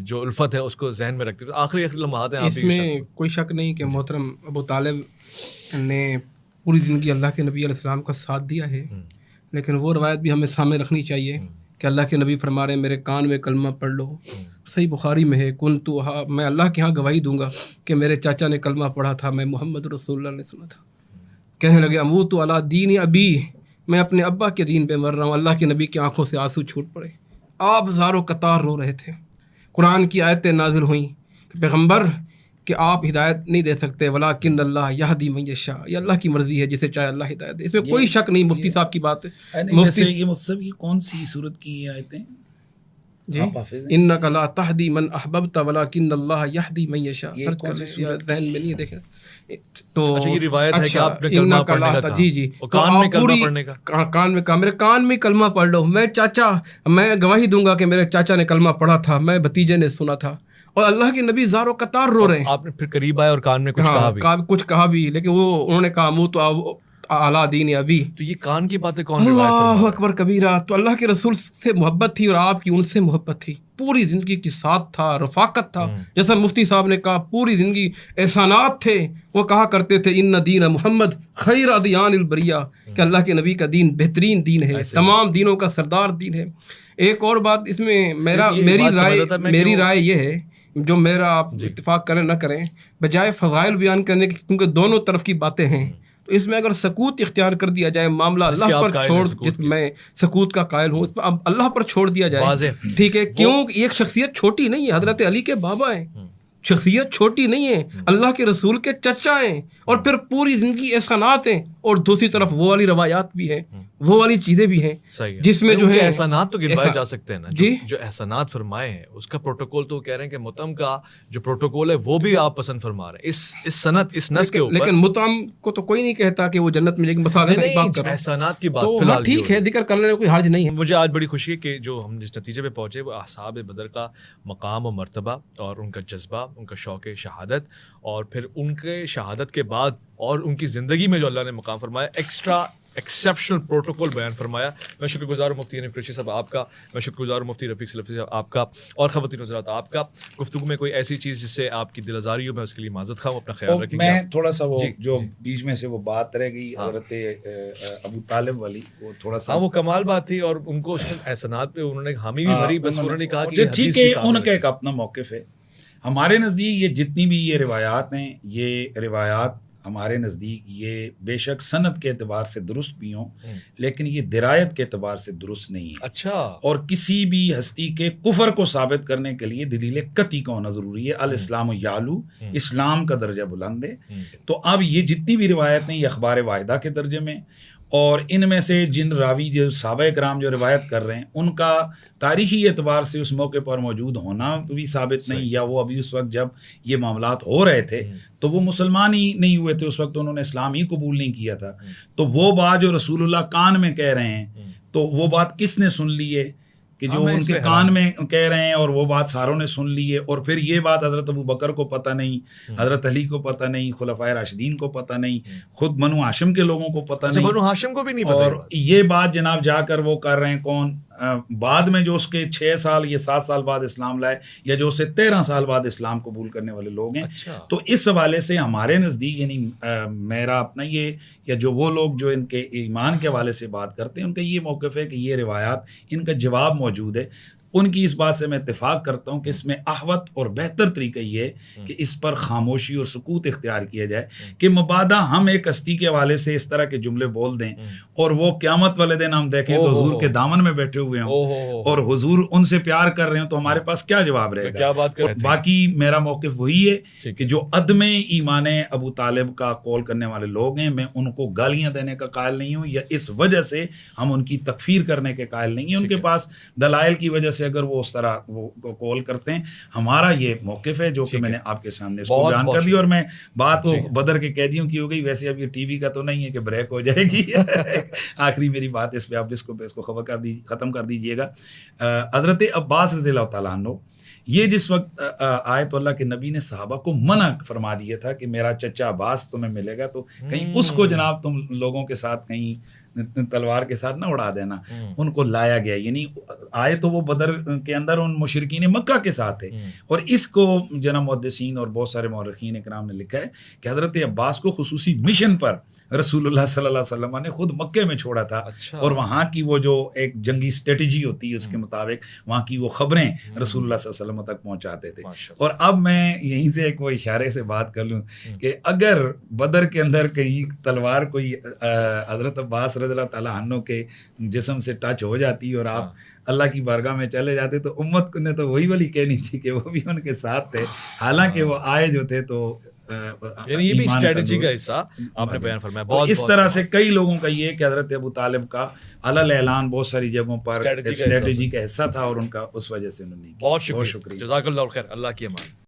جو الفت ہے اس کو ذہن میں رکھتے. آخری لمحات ہیں, اس میں کوئی شک نہیں کہ محترم ابو طالب نے پوری زندگی اللہ کے نبی علیہ السلام کا ساتھ دیا ہے, لیکن وہ روایت بھی ہمیں سامنے رکھنی چاہیے کہ اللہ کے نبی فرما رہے ہیں میرے کان میں کلمہ پڑھ لو. صحیح بخاری میں ہے, میں اللہ کے ہاں گواہی دوں گا کہ میرے چاچا نے کلمہ پڑھا تھا, میں محمد رسول اللہ نے سنا تھا. کہنے لگے اموت علی دین ابی, میں اپنے ابا کے دین پہ مر رہا ہوں. اللہ کے نبی کی آنکھوں سے آنسو چھوٹ پڑے, آپ زاروں قطار رو رہے تھے. قرآن کی آیتیں نازل ہوئیں کہ پیغمبر کہ آپ ہدایت نہیں دے سکتے, ولیکن اللہ یہدی من یشاء, یہ اللہ کی مرضی ہے جسے چاہے اللہ ہدایت دے. اس میں کوئی شک نہیں. مفتی صاحب کی بات ہے. مفتی یہ مطلب یہ کون سی صورت کی آیتیں جی, انک لا تہدی من احببت ولکن اللہ یہدی من یشاء. ذہن میں نہیں دیکھیں تو یہ روایت ہے کہ آپ نے کلمہ پڑھنے کا کہا. جی جی, کان میں کلمہ پڑھنے کا, کان میں کہا میرے کان میں کلمہ پڑھ لو. میں چاچا, میں گواہی دوں گا کہ میرے چاچا نے کلمہ پڑھا تھا, میں بھتیجے نے سنا تھا. اور اللہ کے نبی زاروں قطار رو رہے ہیں. آپ نے پھر قریب آئے اور کان میں کچھ کہا بھی, لیکن وہ انہوں نے کہا منہ تو اعلیٰ دین ابھی. تو یہ کان کی باتیں کون روایت ہے؟ اللہ اکبر کبیرہ. تو اللہ کے رسول سے محبت تھی اور آپ کی ان سے محبت تھی, پوری زندگی کی ساتھ تھا, رفاقت تھا. جیسا مفتی صاحب نے کہا پوری زندگی احسانات تھے. وہ کہا کرتے تھے ان دین محمد خیر ادیان البریہ, کہ اللہ کے نبی کا دین بہترین دین ہے, تمام دینوں کا سردار دین ہے. ایک اور بات اس میں میری رائے یہ ہے, جو میرا آپ اتفاق کریں نہ کریں, بجائے فضائل بیان کرنے کی, کیونکہ دونوں طرف کی باتیں ہیں, تو اس میں اگر سکوت اختیار کر دیا جائے, معاملہ اللہ پر چھوڑ, میں سکوت کا قائل ہوں, اس میں اب اللہ پر چھوڑ دیا جائے, ٹھیک ہے. کیوں ایک شخصیت چھوٹی نہیں ہے, حضرت علی کے بابا ہیں, شخصیت چھوٹی نہیں ہے, اللہ کے رسول کے چچا ہیں, اور پھر پوری زندگی احسانات ہیں, اور دوسری طرف وہ والی روایات بھی ہیں, وہ والی چیزیں بھی ہیں جس میں جو ہے احسانات تو گنوائے جا سکتے ہیں نا. جو احسانات فرمائے ہیں اس کا پروٹوکول تو کہہ رہے ہیں کہ مطعم کا جو پروٹوکول ہے وہ بھی آپ پسند فرما رہے ہیں اس سنت اس نس کے اوپر. لیکن مطعم کو تو کوئی نہیں کہتا کہ وہ جنت میں, لیکن مسالے کی بات کر رہا ہوں, احسانات کی بات فی الحال ٹھیک ہے, ذکر کرنے میں کوئی حرج نہیں ہے. مجھے آج بڑی خوشی ہے کہ جو ہم جس نتیجے پہ پہنچے وہ اصحاب بدر کا مقام و مرتبہ اور ان کا جذبہ, ان کا شوق شہادت, اور پھر ان کے شہادت کے بعد اور ان کی زندگی میں جو اللہ نے مقام فرمایا, ایکسٹرا ایکسیپشنل پروٹوکول بیان فرمایا. میں شکر گزار ہوں مفتی حنیف قریشی صاحب آپ کا, میں شکر گزار ہوں مفتی رفیق سلفی صاحب آپ کا, اور خواتین حضرات آپ کا. گفتگو میں کوئی ایسی چیز جس سے آپ کی دل آزاری ہو, میں اس کے لیے معذرت خواہ ہوں, اپنا خیال رکھیں. میں تھوڑا سا وہ جو بیچ میں سے وہ بات رہ گئی حضرت ابو طالب والی, وہ تھوڑا سا وہ کمال بات تھی, اور ان کو احسانات پہ انہوں نے حامی بھی بھری, بس انہوں نے کہا کہ ٹھیک ہے, ان کا ایک اپنا موقف ہے. ہمارے نزدیک یہ جتنی بھی یہ روایات ہیں, یہ روایات ہمارے نزدیک یہ بے شک سند کے اعتبار سے درست بھی ہوں, لیکن یہ درایت کے اعتبار سے درست نہیں ہے. اچھا. اور کسی بھی ہستی کے کفر کو ثابت کرنے کے لیے دلیل قطعی کا ہونا ضروری ہے. الاسلام یعلو, اسلام کا درجہ بلند ہے. تو اب یہ جتنی بھی روایتیں یہ اخبار واحدہ کے درجے میں, اور ان میں سے جن راوی جو صحابہ کرام جو روایت کر رہے ہیں ان کا تاریخی اعتبار سے اس موقع پر موجود ہونا بھی ثابت نہیں، یا وہ ابھی اس وقت جب یہ معاملات ہو رہے تھے تو وہ مسلمان ہی نہیں ہوئے تھے، اس وقت انہوں نے اسلام ہی قبول نہیں کیا تھا. تو وہ بات جو رسول اللہ کان میں کہہ رہے ہیں تو وہ بات کس نے سن لی ہے کہ جو ان کے کان میں کہہ رہے ہیں، اور وہ بات ساروں نے سن لی ہے. اور پھر یہ بات حضرت ابو بکر کو پتہ نہیں، حضرت علی کو پتہ نہیں، خلفائے راشدین کو پتہ نہیں، خود بنو ہاشم کے لوگوں کو پتہ نہیں، بنو ہاشم کو بھی نہیں پتہ. اور یہ بات جناب جا کر وہ کر رہے ہیں کون؟ بعد میں جو اس کے 6 سال یا 7 سال بعد اسلام لائے، یا جو اسے 13 سال بعد اسلام قبول کرنے والے لوگ ہیں. تو اس حوالے سے ہمارے نزدیک یعنی میرا اپنا یہ، یا جو وہ لوگ جو ان کے ایمان کے حوالے سے بات کرتے ہیں ان کا یہ موقف ہے کہ یہ روایات ان کا جواب موجود ہے. ان کی اس بات سے میں اتفاق کرتا ہوں کہ اس میں احوط اور بہتر طریقہ یہ ہے کہ اس پر خاموشی اور سکوت اختیار کیا جائے، کہ مبادا ہم ایک ہستی کے حوالے سے اس طرح کے جملے بول دیں اور وہ قیامت والے دن ہم دیکھیں تو حضور کے دامن میں بیٹھے ہوئے ہوں اور حضور ان سے پیار کر رہے ہوں تو ہمارے پاس کیا جواب رہے گا. باقی میرا موقف وہی ہے کہ جو عدم ایمان ابو طالب کا قول کرنے والے لوگ ہیں، میں ان کو گالیاں دینے کا قائل نہیں ہوں، یا اس وجہ سے ہم ان کی تکفیر کرنے کے قائل نہیں ہیں. ان کے پاس دلائل کی وجہ سے اگر وہ اس طرح وہ کال کرتے ہیں. ہمارا یہ موقف ہے جو کہ میں نے آپ کے سامنے اس کو بیان کر دی. اور میں بات وہ بدر کے قیدیوں کی ہو گئی، ویسے اب یہ ٹی وی کا تو نہیں ہے کہ بریک ہو جائے گی. آخری میری بات اس پہ آپ اس کو خبر ختم کر دیجئے گا. حضرت عباس رضی اللہ تعالیٰ عنہ، یہ جس وقت آئے تو اللہ کے نبی نے صحابہ کو منع فرما دیا تھا کہ میرا چچا عباس تمہیں ملے گا تو کہیں اس کو جناب تم لوگوں کے ساتھ کہیں تلوار کے ساتھ نہ اڑا دینا. ان کو لایا گیا، یعنی آئے تو وہ بدر کے اندر ان مشرکین مکہ کے ساتھ تھے. اور اس کو جناب محدثین اور بہت سارے مورخین اکرام نے لکھا ہے کہ حضرت عباس کو خصوصی مشن پر رسول اللہ صلی اللہ علیہ وسلم نے خود مکے میں چھوڑا تھا. اور وہاں کی وہ جو ایک جنگی اسٹریٹجی ہوتی ہے اس کے مطابق وہاں کی وہ خبریں رسول اللہ صلی اللہ علیہ وسلم تک پہنچاتے تھے. اور اب میں یہیں سے ایک وہ اشارے سے بات کر لوں کہ اگر بدر کے اندر کہیں تلوار کوئی حضرت عباس رضی اللہ تعالیٰ عنہ کے جسم سے ٹچ ہو جاتی اور آپ اللہ کی بارگاہ میں چلے جاتے تو امت نے تو وہی والی کہنی تھی کہ وہ بھی ان کے ساتھ تھے، حالانکہ وہ آئے جو تھے تو یعنی یہ بھی اسٹریٹجی کا حصہ آپ نے بیان فرمایا. اس طرح سے کئی لوگوں کا یہ کہ حضرت ابو طالب کا علل اعلان بہت ساری جگہوں پر اسٹریٹجی کا حصہ تھا اور ان کا اس وجہ سے انہوں نے. بہت شکریہ، جزاک اللہ خیر، اللہ کی امان.